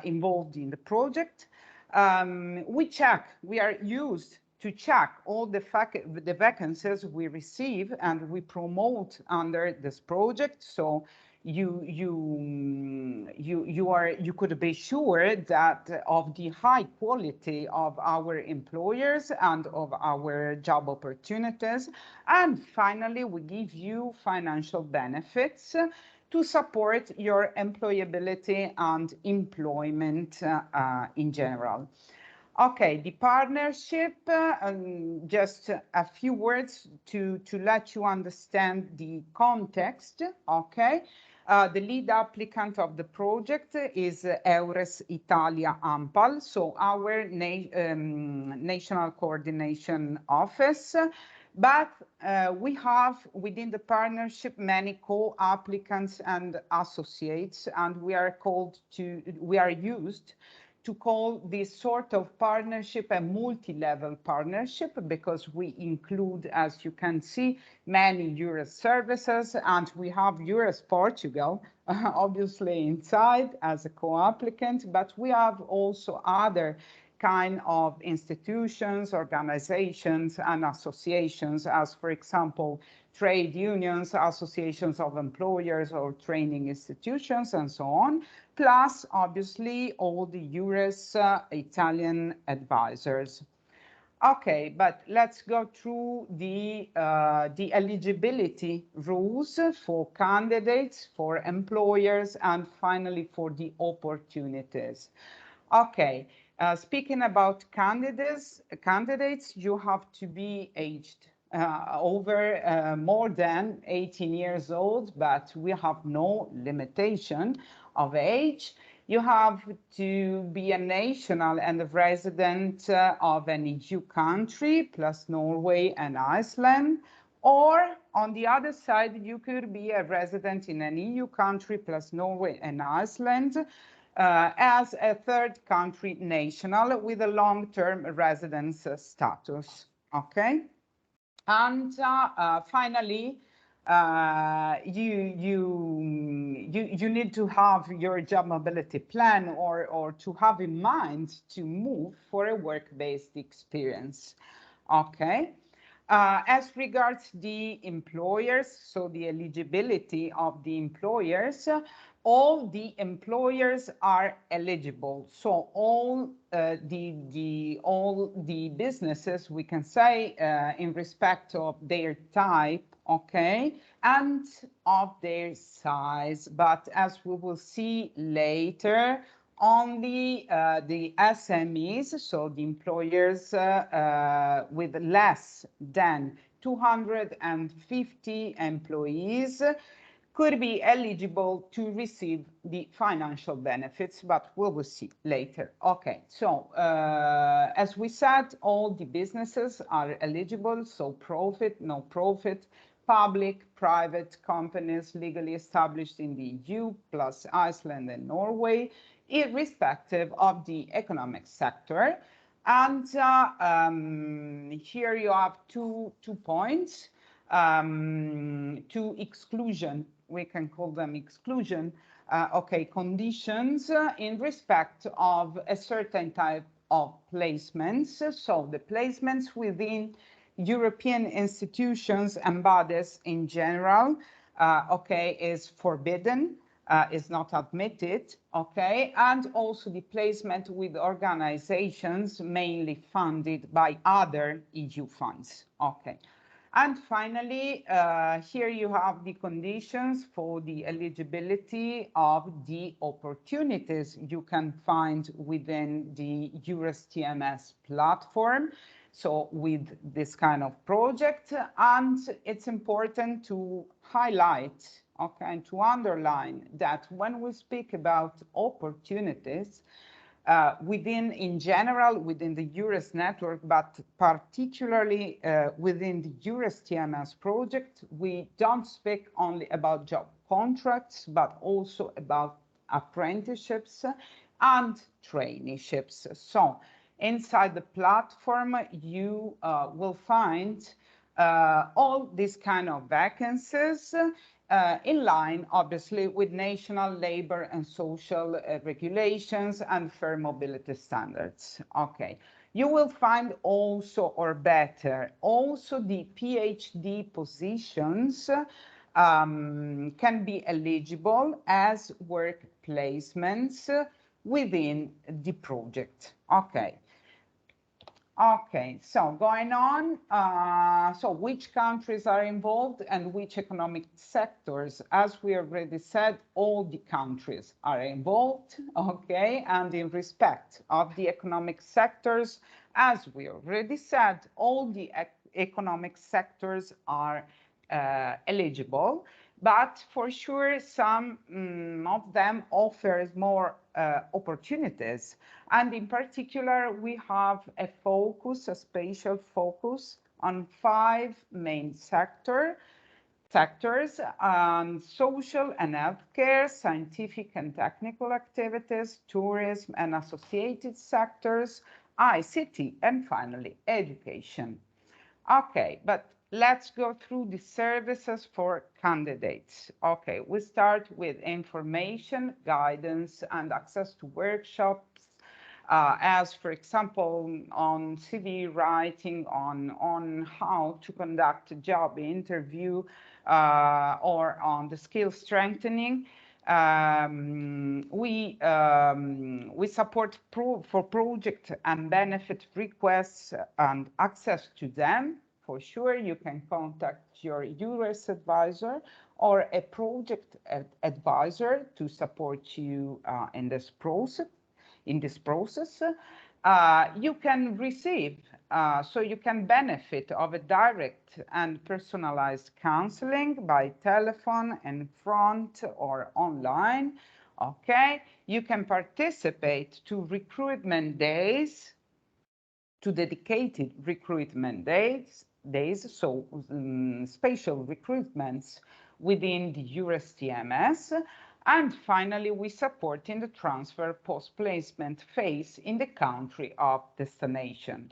involved in the project. We are used to check all the vacancies we receive and we promote under this project. So you could be sure that of the high quality of our employers and of our job opportunities. And finally, we give you financial benefits to support your employability and employment in general. Okay, the partnership, just a few words to let you understand the context, okay? The lead applicant of the project is Eures Italia AMPAL, so our national coordination office. But we have within the partnership many co-applicants and associates, and we are used to call this sort of partnership a multi-level partnership because we include, as you can see, many Eures services, and we have Eures Portugal, obviously inside as a co-applicant, but we have also other kind of institutions, organizations, and associations, as for example, trade unions, associations of employers or training institutions, and so on, plus obviously all the Eures Italian advisors. Okay, but let's go through the eligibility rules for candidates, for employers, and finally for the opportunities. Okay, Speaking about candidates, you have to be aged over more than 18 years old, but we have no limitation of age. You have to be a national and a resident of an EU country, plus Norway and Iceland. Or on the other side, you could be a resident in an EU country, plus Norway and Iceland, as a third country national with a long-term residence status, okay? And finally, you need to have your job mobility plan or to have in mind to move for a work-based experience, okay? As regards the employers, so the eligibility of the employers, all the employers are eligible. So all the businesses, we can say, in respect of their type, okay, and of their size. But as we will see later, only the SMEs, so the employers with less than 250 employees, could be eligible to receive the financial benefits, but we will see later. Okay, so as we said, all the businesses are eligible, so profit, no profit, public, private companies legally established in the EU, plus Iceland and Norway, irrespective of the economic sector. And here you have two points. To exclusion, we can call them exclusion, okay, conditions in respect of a certain type of placements. So the placements within European institutions and bodies in general, okay, is forbidden, is not admitted, okay, and also the placement with organizations mainly funded by other EU funds, okay. And finally, here you have the conditions for the eligibility of the opportunities you can find within the Eures TMS platform. So with this kind of project, and it's important to highlight, okay, and to underline that when we speak about opportunities, in general, within the Eures network, but particularly within the Eures TMS project, we don't speak only about job contracts, but also about apprenticeships and traineeships. So inside the platform, you will find all these kind of vacancies in line, obviously, with national labor and social regulations and fair mobility standards. Okay. You will find also, or better, also the PhD positions can be eligible as work placements within the project. Okay. Okay, so going on, so which countries are involved and which economic sectors? As we already said, all the countries are involved, okay, and in respect of the economic sectors, as we already said, all the economic sectors are eligible, but for sure some of them offers more opportunities. And in particular, we have a focus, a spatial focus on 5 main sectors, social and healthcare, scientific and technical activities, tourism and associated sectors, ICT, and finally, education. Okay, but let's go through the services for candidates. Okay, we start with information, guidance, and access to workshops, as for example, on CV writing, on how to conduct a job interview, or on the skill strengthening. We support for project and benefit requests and access to them. For sure, you can contact your Eures advisor or a project advisor to support you in this process. you can receive, so you can benefit of a direct and personalized counseling by telephone, in front or online. Okay, you can participate to recruitment days, to dedicated recruitment days, so special recruitments within the Eures TMS. And finally, we support in the transfer post-placement phase in the country of destination.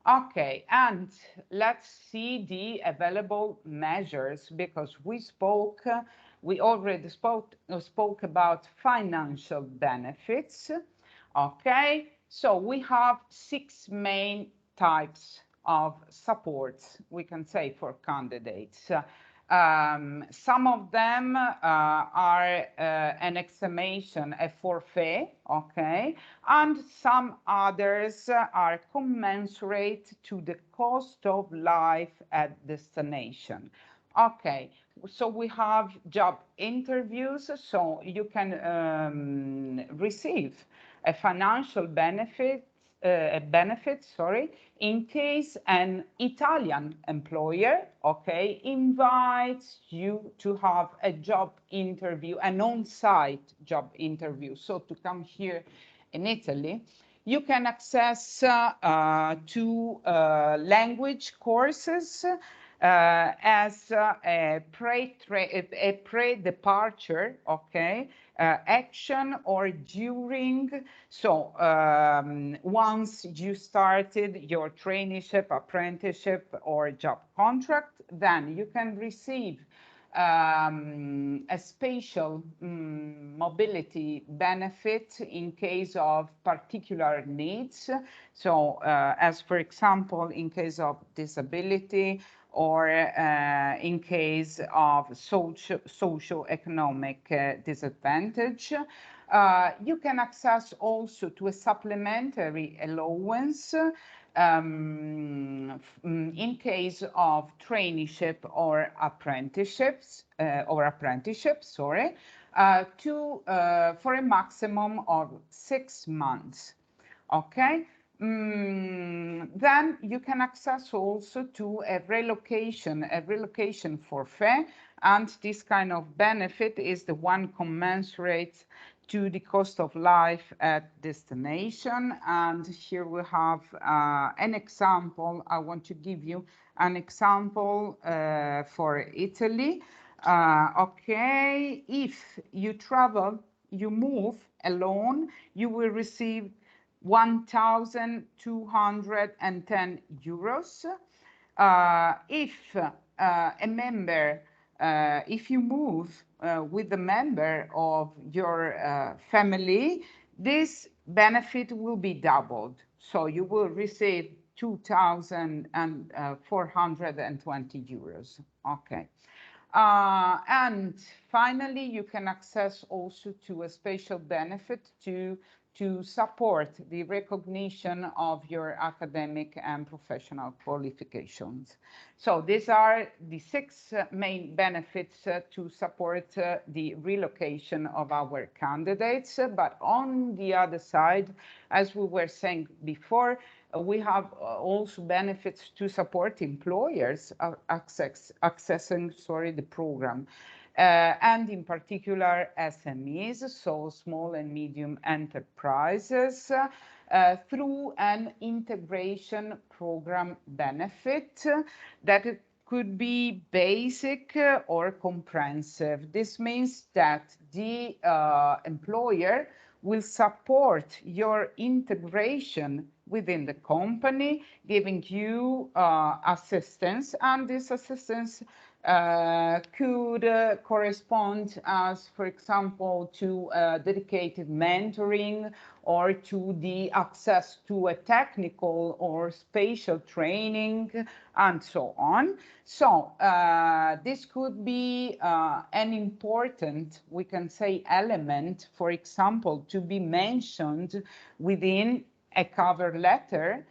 Okay, and let's see the available measures, because we already spoke about financial benefits. Okay, so we have 6 main types of supports, we can say, for candidates. Some of them are an exclamation, a forfait, okay, and some others are commensurate to the cost of life at destination. Okay, so we have job interviews, so you can receive a financial benefit, in case an Italian employer, okay, invites you to have a job interview, an on-site job interview, so to come here in Italy. You can access to language courses as a pre-departure, okay, action or during. So once you started your traineeship, apprenticeship, or job contract, then you can receive a spatial mobility benefit in case of particular needs. So as for example, in case of disability, or in case of socio-economic disadvantage. You can access also to a supplementary allowance in case of traineeship or apprenticeships, for a maximum of 6 months. Okay. Then you can access also to a relocation forfait, and this kind of benefit is the one commensurate to the cost of life at destination. And here we have an example. I want to give you an example for Italy. Okay, if you travel, you move alone, you will receive 1,210 euros. If a member, if you move with a member of your family, this benefit will be doubled. So you will receive 2,420 euros. Okay. And finally, you can access also to a special benefit to support the recognition of your academic and professional qualifications. So these are the 6 main benefits to support the relocation of our candidates. But on the other side, as we were saying before, we have also benefits to support employers accessing the program. And in particular SMEs, so small and medium enterprises, through an integration program benefit that could be basic or comprehensive. This means that the employer will support your integration within the company, giving you assistance, and this assistance could correspond as, for example, to dedicated mentoring or to the access to a technical or spatial training and so on. So this could be an important, we can say, element, for example, to be mentioned within a cover letter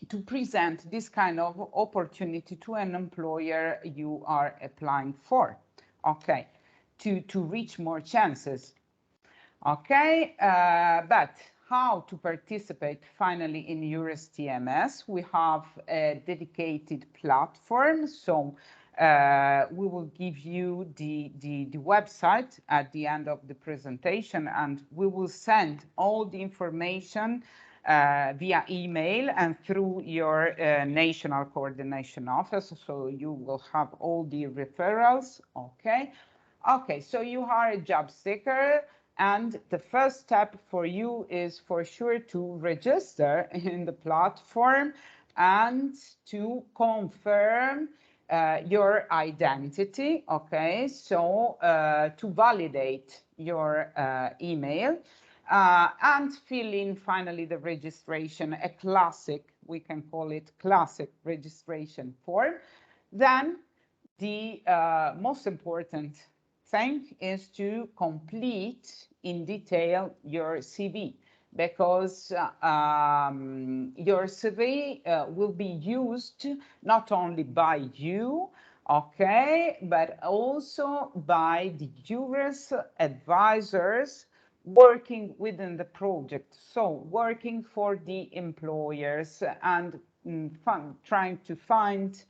to present this kind of opportunity to an employer you are applying for, okay, to reach more chances. Okay, but how to participate finally in Eures TMS. We have a dedicated platform, so we will give you the website at the end of the presentation, and we will send all the information via email and through your national coordination office, so you will have all the referrals. Okay, so you are a job seeker, and the first step for you is for sure to register in the platform and to confirm your identity. Okay, so to validate your email and fill in finally the registration, a classic, we can call it classic registration form. Then the most important thing is to complete in detail your CV, because your CV will be used not only by you, okay, but also by the Eures advisors working within the project, so working for the employers and trying to find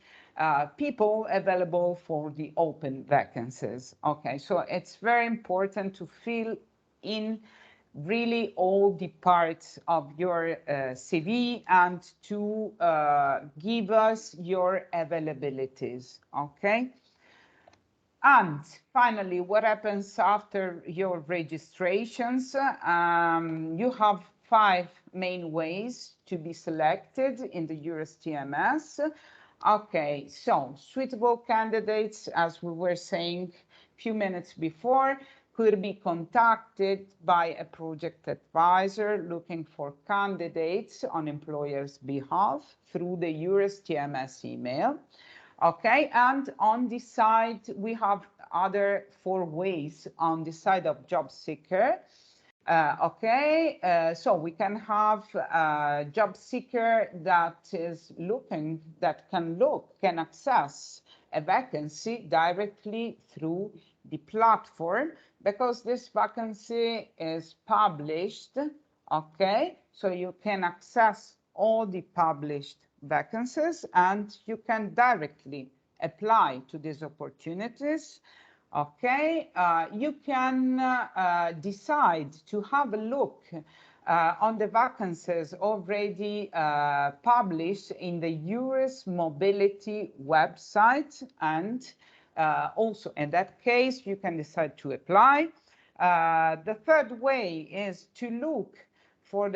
people available for the open vacancies. Okay, so it's very important to fill in really all the parts of your CV and to give us your availabilities. Okay. And finally, what happens after your registrations? You have 5 main ways to be selected in the Eures TMS. Okay, so suitable candidates, as we were saying a few minutes before, could be contacted by a project advisor looking for candidates on employers' behalf through the Eures TMS email. Okay, and on this side, we have other 4 ways on the side of job seeker. So we can have a job seeker that is looking, can access a vacancy directly through the platform, because this vacancy is published. Okay, so you can access all the published vacancies and you can directly apply to these opportunities. Okay, you can decide to have a look on the vacancies already published in the Eures Mobility website, and also in that case you can decide to apply. The third way is to look for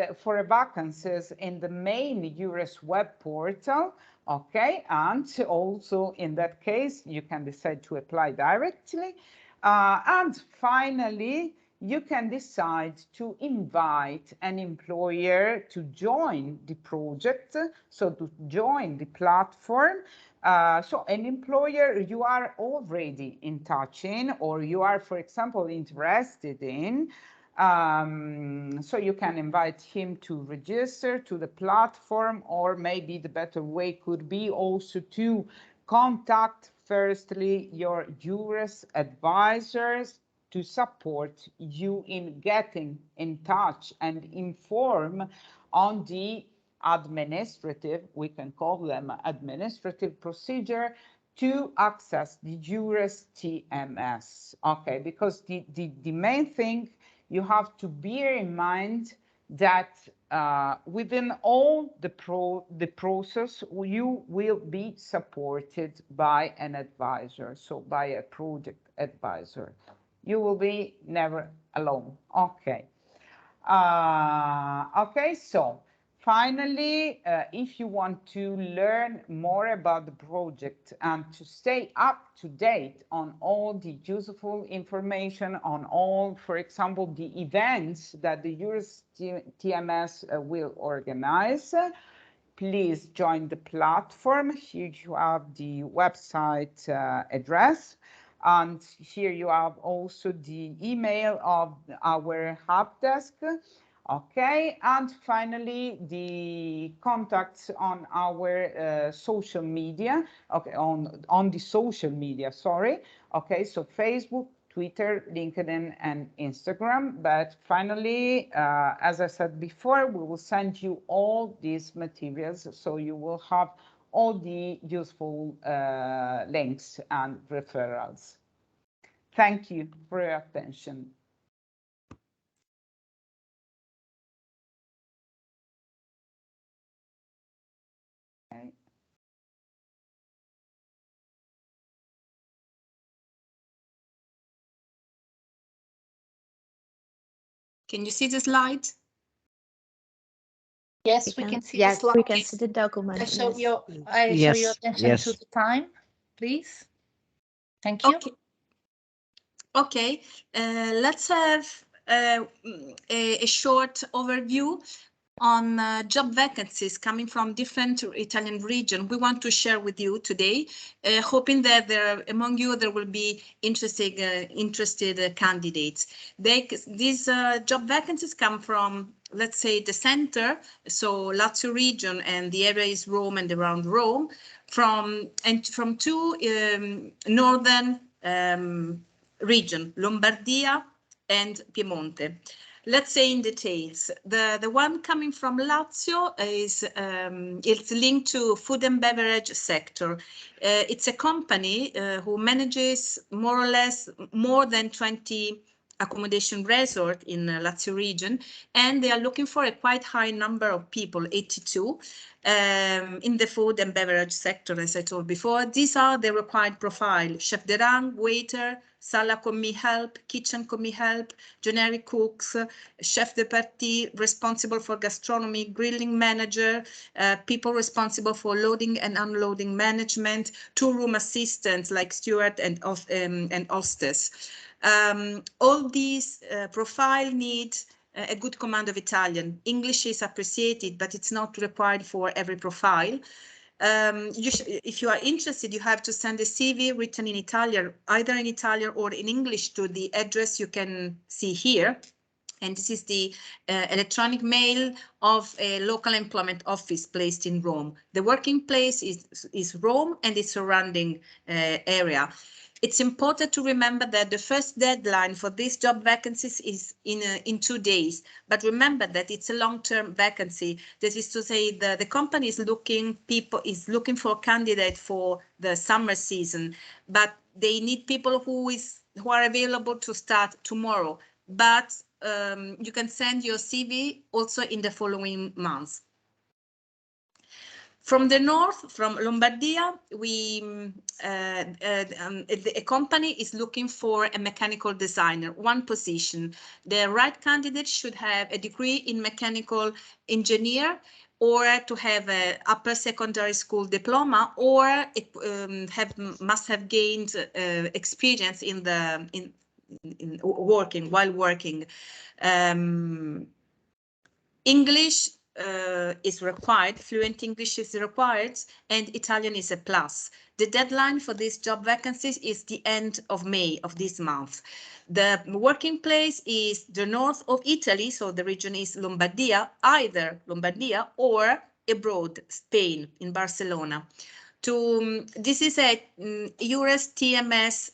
vacancies in the main Eures web portal. Okay, and also in that case you can decide to apply directly. And finally, you can decide to invite an employer to join the project, so to join the platform. So an employer you are already in touch in, or you are, for example, interested in, so you can invite him to register to the platform, or maybe the better way could be also to contact firstly your Eures advisors to support you in getting in touch and inform on the administrative, we can call them administrative procedure to access the Eures TMS. Okay, because the main thing you have to bear in mind that within all the process, you will be supported by an advisor, so by a project advisor. You will be never alone. Okay. Okay, so finally, if you want to learn more about the project and to stay up to date on all the useful information on all, for example, the events that the Eures TMS will organize, please join the platform. Here you have the website address. And here you have also the email of our help desk. Okay, and finally the contacts on our social media. Okay, on the social media, sorry. Okay, so Facebook, Twitter, LinkedIn, and Instagram. But finally, as I said before, we will send you all these materials, so you will have all the useful links and referrals. Thank you for your attention. Okay. Can you see the slide? Yes, we can see the Yes, slide. we can see the document. I show Yes. your attention to the time, please. Thank you. Okay, let's have a short overview on job vacancies coming from different Italian regions. We want to share with you today, hoping that among you there will be interested candidates. These job vacancies come from, let's say, the center, so Lazio region, and the area is Rome and around Rome, from two northern region, Lombardia and Piemonte. Let's say in details. The one coming from Lazio is it's linked to food and beverage sector. It's a company who manages more or less more than 20 accommodation resort in Lazio region, and they are looking for a quite high number of people, 82, in the food and beverage sector, as I told before. These are the required profile: chef de rang, waiter, sala commis help, kitchen commis help, generic cooks, chef de partie, responsible for gastronomy, grilling manager, people responsible for loading and unloading management, two-room assistants like steward and hostess. All these profile need a good command of Italian. English is appreciated, but it's not required for every profile. If you are interested, you have to send a CV written in Italian, either in Italian or in English, to the address you can see here. And this is the electronic mail of a local employment office placed in Rome. The working place is Rome and its surrounding area. It's important to remember that the first deadline for these job vacancies is in 2 days. But remember that it's a long-term vacancy. That is to say, the company is looking for candidates for the summer season, but they need people who are available to start tomorrow. But you can send your CV also in the following months. From the north, from Lombardia, a company is looking for a mechanical designer, one position. The right candidate should have a degree in mechanical engineer, or to have an upper secondary school diploma, or it must have gained experience while working. English is required, fluent English is required, and Italian is a plus. The deadline for these job vacancies is the end of May of this month. The working place is the north of Italy, so the region is Lombardia, either Lombardia or abroad, Spain, in Barcelona. This is a Eures TMS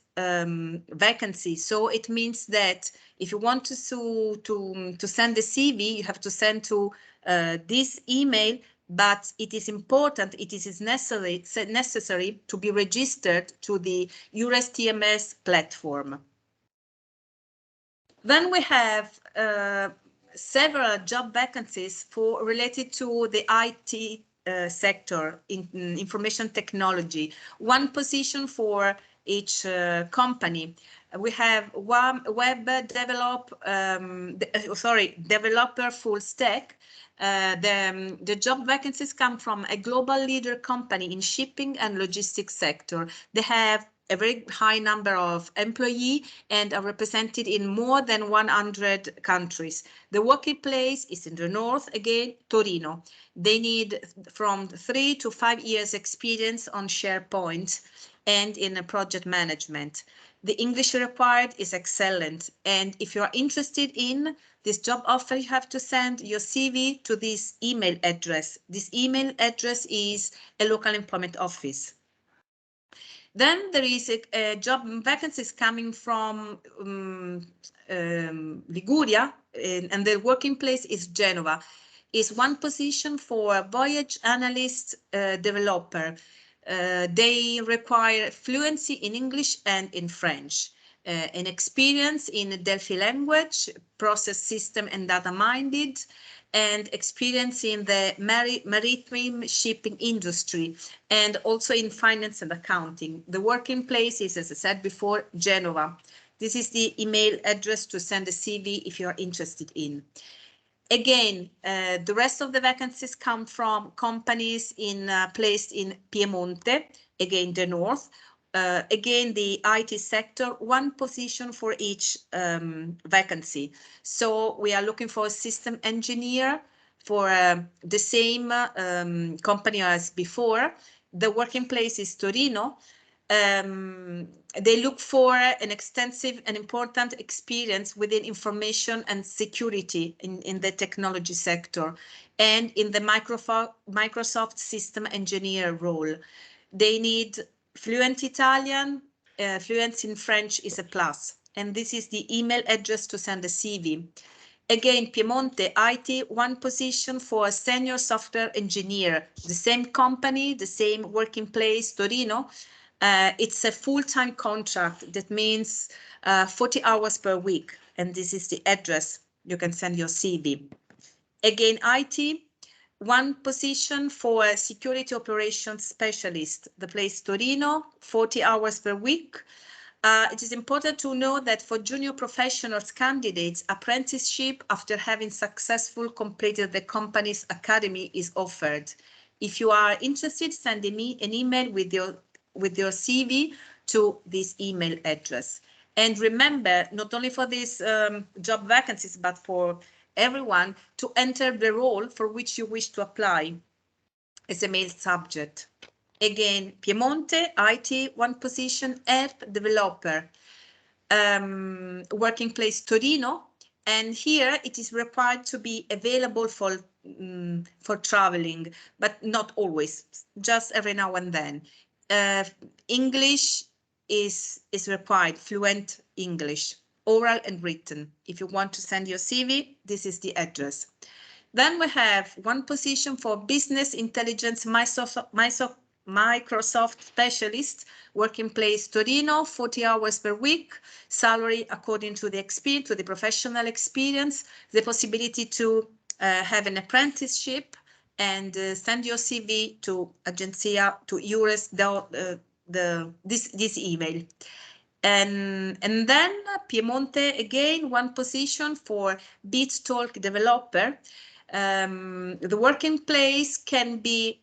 vacancy, so it means that if you want to send a CV, you have to send to this email, but it is important, it is necessary to be registered to the Eures TMS platform. Then we have several job vacancies related to the IT sector, in information technology. One position for each company. We have one web developer full stack. The job vacancies come from a global leader company in shipping and logistics sector. They have a very high number of employees and are represented in more than 100 countries. The working place is in the north, again, Torino. They need from 3 to 5 years experience on SharePoint and in project management. The English required is excellent. And if you are interested in this job offer, you have to send your CV to this email address. This email address is a local employment office. Then there is a job vacancies coming from Liguria, and the working place is Genova. Is one position for a voyage analyst developer. They require fluency in English and in French, an experience in Delphi language, process system and data-minded, and experience in the maritime shipping industry, and also in finance and accounting. The working place is, as I said before, Genova. This is the email address to send a CV if you are interested in. Again, the rest of the vacancies come from companies placed in Piemonte, again the north. Again, the IT sector, one position for each vacancy. So we are looking for a system engineer for the same company as before. The working place is Torino. They look for an extensive and important experience within information and security in the technology sector and in the Microsoft system engineer role. They need fluent Italian, fluency in French is a plus. And this is the email address to send a CV. Again, Piemonte IT, one position for a senior software engineer, the same company, the same working place, Torino. It's a full-time contract. That means 40 hours per week. And this is the address. You can send your CV. Again, IT, one position for a security operations specialist. The place Torino, 40 hours per week. It is important to know that for junior professionals candidates, apprenticeship after having successfully completed the company's academy is offered. If you are interested, send me an email with your CV to this email address. And remember, not only for these job vacancies, but for everyone, to enter the role for which you wish to apply as a male subject. Again, Piemonte, IT, one position, help developer, working place Torino, and here it is required to be available for traveling, but not always, just every now and then. English is required, fluent English, oral and written. If you want to send your CV, this is the address. Then we have one position for business intelligence Microsoft specialist, working place Torino, 40 hours per week, salary according to the experience, to the professional experience, the possibility to have an apprenticeship, and send your CV to Agencia, to Eures, this email. And then Piemonte, again, one position for BitTalk developer. The working place can be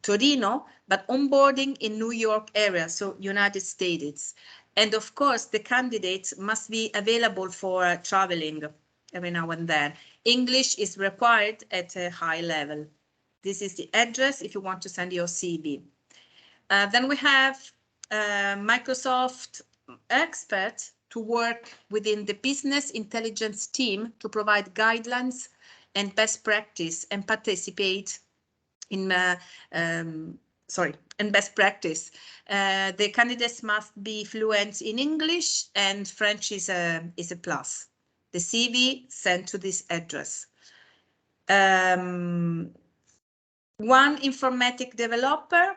Torino, but onboarding in New York area, so United States. And of course, the candidates must be available for traveling every now and then. English is required at a high level. This is the address if you want to send your CV. Then we have Microsoft expert to work within the business intelligence team to provide guidelines and best practice and participate in best practice. The candidates must be fluent in English, and French is a plus. The CV sent to this address. One informatic developer,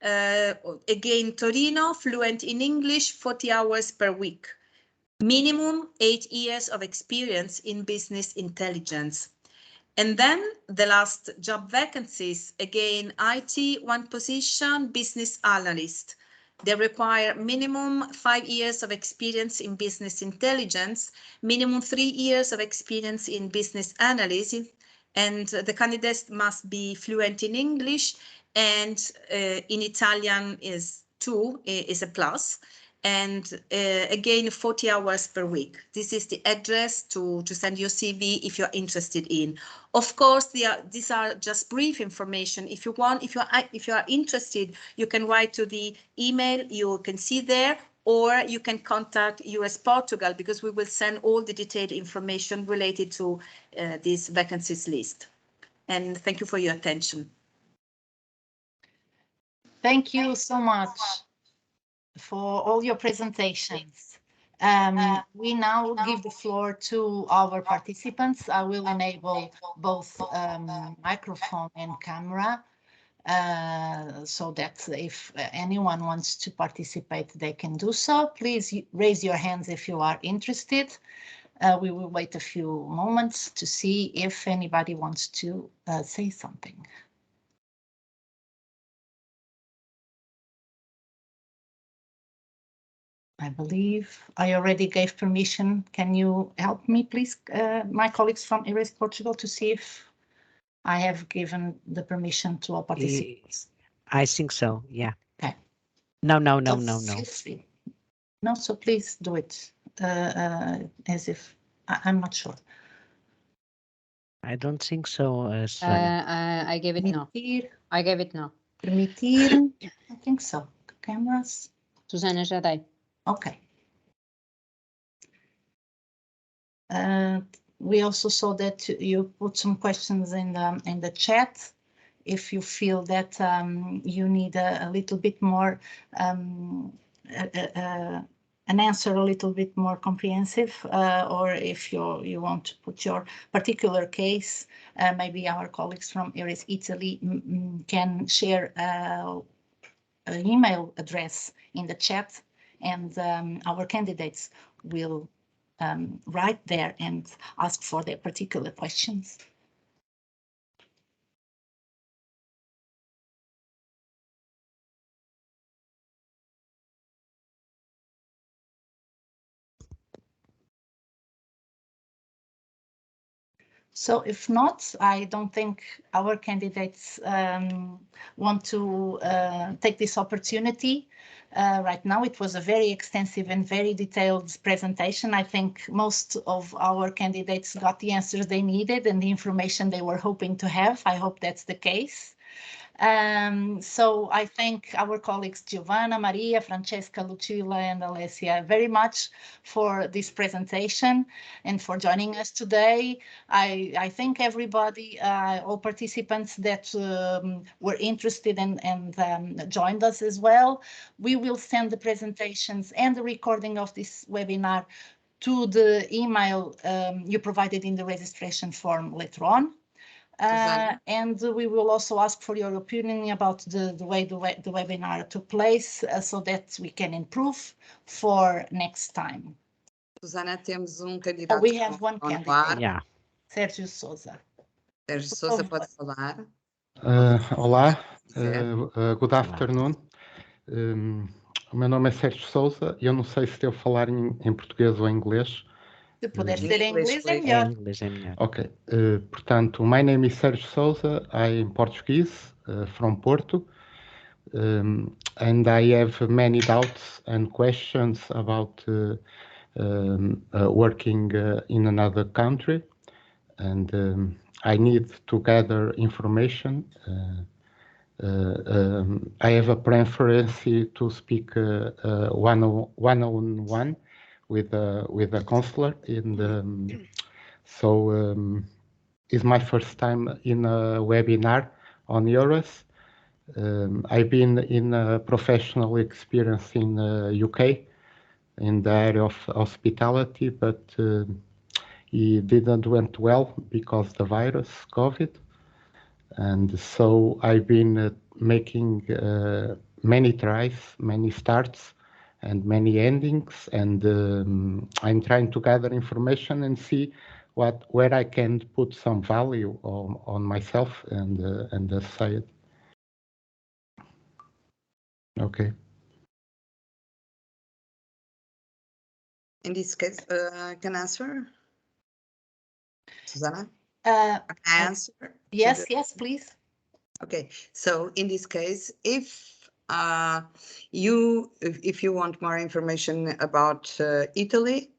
again Torino, fluent in English, 40 hours per week. Minimum 8 years of experience in business intelligence. And then the last job vacancies, again, IT, one position, business analyst. They require minimum 5 years of experience in business intelligence, minimum 3 years of experience in business analysis, and the candidates must be fluent in English, and in Italian is a plus. And again, 40 hours per week. This is the address to send your CV if you're interested in. Of course, these are just brief information. If you are interested, you can write to the email you can see there, or you can contact Eures Portugal, because we will send all the detailed information related to this vacancies list. And thank you for your attention. Thank you so much for all your presentations. We now give the floor to our participants. I will enable both microphone and camera so that if anyone wants to participate, they can do so. Please raise your hands if you are interested. We will wait a few moments to see if anybody wants to say something. I believe I already gave permission. Can you help me, please, my colleagues from ARIES Portugal, to see if I have given the permission to all participants? I think so, yeah. Okay. No. Feel free. No, so please do it as if I'm not sure. I don't think so. I gave it no. I gave it no. Permitir, I think so. Cameras. Susana, já dei. Okay. We also saw that you put some questions in the chat. If you feel that you need a little bit more, an answer a little bit more comprehensive, or if you want to put your particular case, maybe our colleagues from ARIES Italy can share an email address in the chat, and our candidates will write there and ask for their particular questions. So if not, I don't think our candidates want to take this opportunity. Right now, it was a very extensive and very detailed presentation. I think most of our candidates got the answers they needed and the information they were hoping to have. I hope that's the case. So I thank our colleagues Giovanna, Maria, Francesca, Lucilla, and Alessia very much for this presentation and for joining us today. I thank everybody, all participants that were interested and joined us as well. We will send the presentations and the recording of this webinar to the email you provided in the registration form later on. And we will also ask for your opinion about the way the webinar took place so that we can improve for next time. Susana, temos candidato. We have one candidate. Yeah. Sérgio Sousa. Sérgio Sousa pode falar. Olá, good afternoon. O meu nome é Sérgio Sousa e eu não sei se devo falar em português ou em inglês. Se puder ser em inglês, é melhor. Ok, portanto, my name is Sérgio Sousa, I'm Portuguese, from Porto, and I have many doubts and questions about working in another country, and I need to gather information. I have a preference to speak one-on-one with a counselor so it's my first time in a webinar on Eures. I've been in a professional experience in UK in the area of hospitality, but it didn't went well because the virus, COVID. And so I've been making many tries, many starts, and many endings, and I'm trying to gather information and see where I can put some value on myself and the site. Okay. In this case, I can answer. Susana? Can I answer? Yes, please. Okay, so in this case, if you want more information about Italy,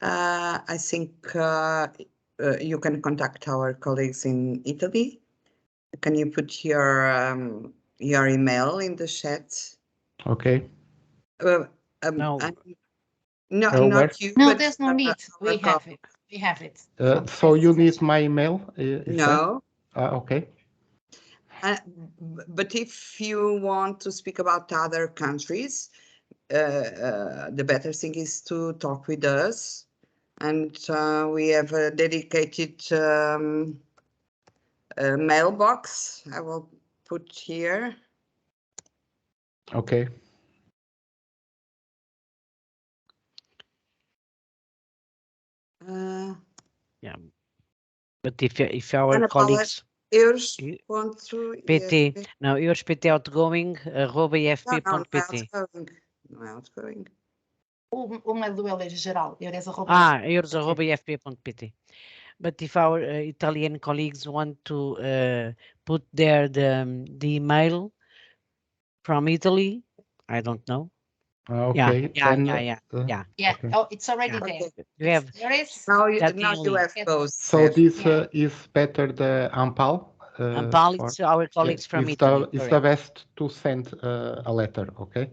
I think you can contact our colleagues in Italy. Can you put your email in the chat? Okay. No, not you. No, there's no need. We have it. We have it. So you need my email? No. Okay. But if you want to speak about other countries, the better thing is to talk with us. And we have a dedicated mailbox. I will put here. Okay. Yeah. But if our Ana Paula, colleagues Eures want to... PT, Yes. no, Eures PT outgoing, @efp.pt. Não é outgoing. O mail do Eures geral, Eures@efp.pt. But if our Italian colleagues want to put there the email from Italy, I don't know. Okay. Yeah. Okay. Oh, it's already there. You have now you have both. So this is better the AMPAL. AMPAL, it's our colleagues from Italy. It's the best to send a letter, okay?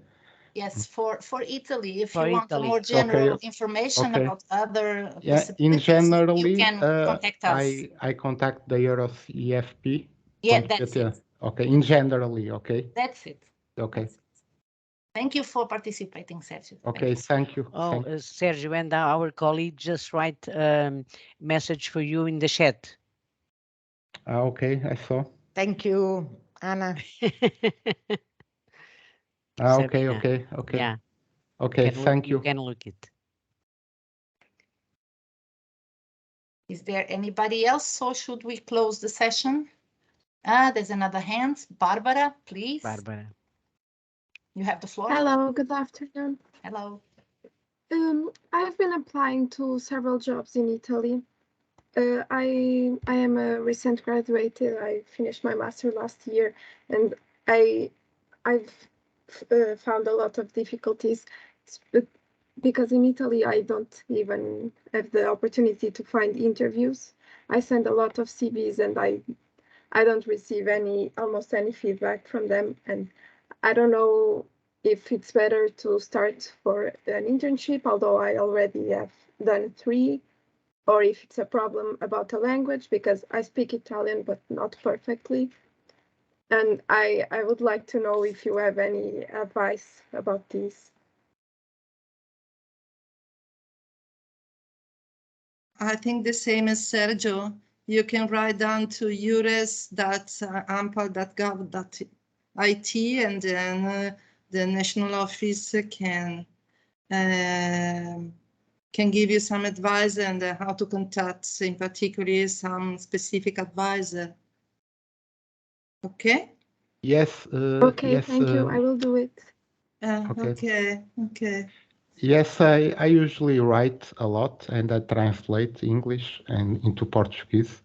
Yes, for Italy, if For you want Italy. more general information about other in generally, you can contact us. I contact the Eures EFP. Yeah, that's it. Okay, in generally, okay. That's it. Okay. That's it. Thank you for participating, Sergio. Okay, thank you. Oh, Sergio, and our colleague just write message for you in the chat. Okay, I saw. Thank you, Anna. Okay. Yeah. Okay, thank you. You can look it. Is there anybody else, or should we close the session? There's another hand. Barbara, please. Barbara. You have the floor. Hello, good afternoon. Hello. I've been applying to several jobs in Italy. I am a recent graduate. I finished my master last year, and I've found a lot of difficulties because in Italy I don't even have the opportunity to find interviews. I send a lot of CVs and I don't receive almost any feedback from them, and I don't know if it's better to start for an internship, although I already have done 3, or if it's a problem about the language, because I speak Italian, but not perfectly. And I would like to know if you have any advice about this. I think the same as Sergio. You can write down to eures.ampal.gov.it, and then the national office can give you some advice and how to contact, in particular, some specific advisor. Okay? Yes. Okay, yes, thank you. I will do it. Okay. Yes, I usually write a lot and I translate English and into Portuguese.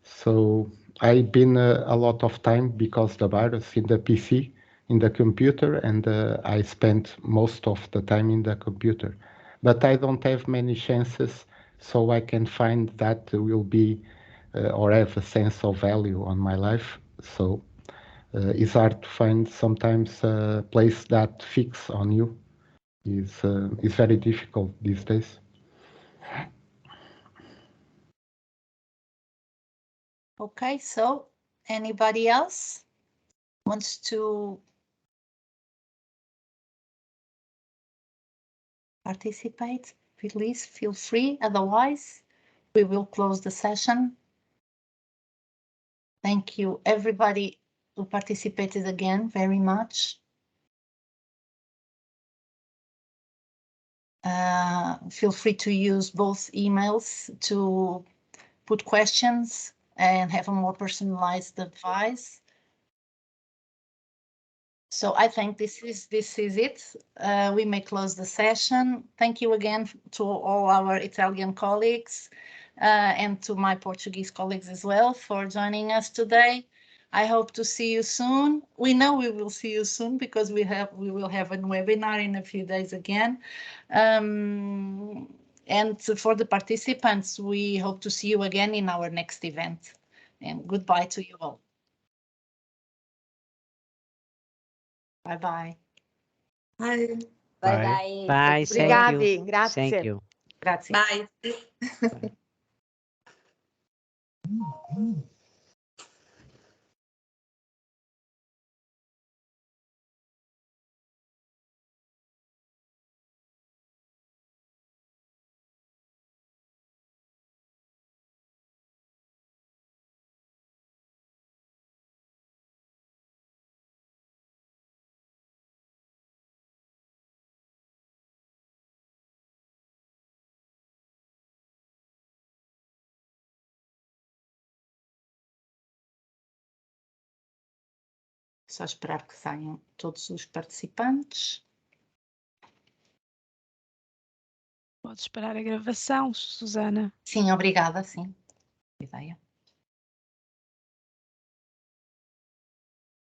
So I've been a lot of time because the virus in the PC, in the computer, and I spent most of the time in the computer. But I don't have many chances, so I can find that will be or have a sense of value on my life. So it's hard to find sometimes a place that fix on you. Is very difficult these days. Okay, so anybody else wants to participate? Please feel free. Otherwise, we will close the session. Thank you, everybody who participated again very much. Feel free to use both emails to put questions and have a more personalized advice. So I think this is it. We may close the session. Thank you again to all our Italian colleagues and to my Portuguese colleagues as well for joining us today. I hope to see you soon. We know we will see you soon because we will have a webinar in a few days again. And for the participants, we hope to see you again in our next event. And goodbye to you all. Bye-bye. Bye. Bye. Bye. Obrigati, Thank you. grazie. Thank you. Grazie. Bye. Só esperar que saiam todos os participantes. Pode esperar a gravação, Susana. Sim, obrigada, sim. Ideia.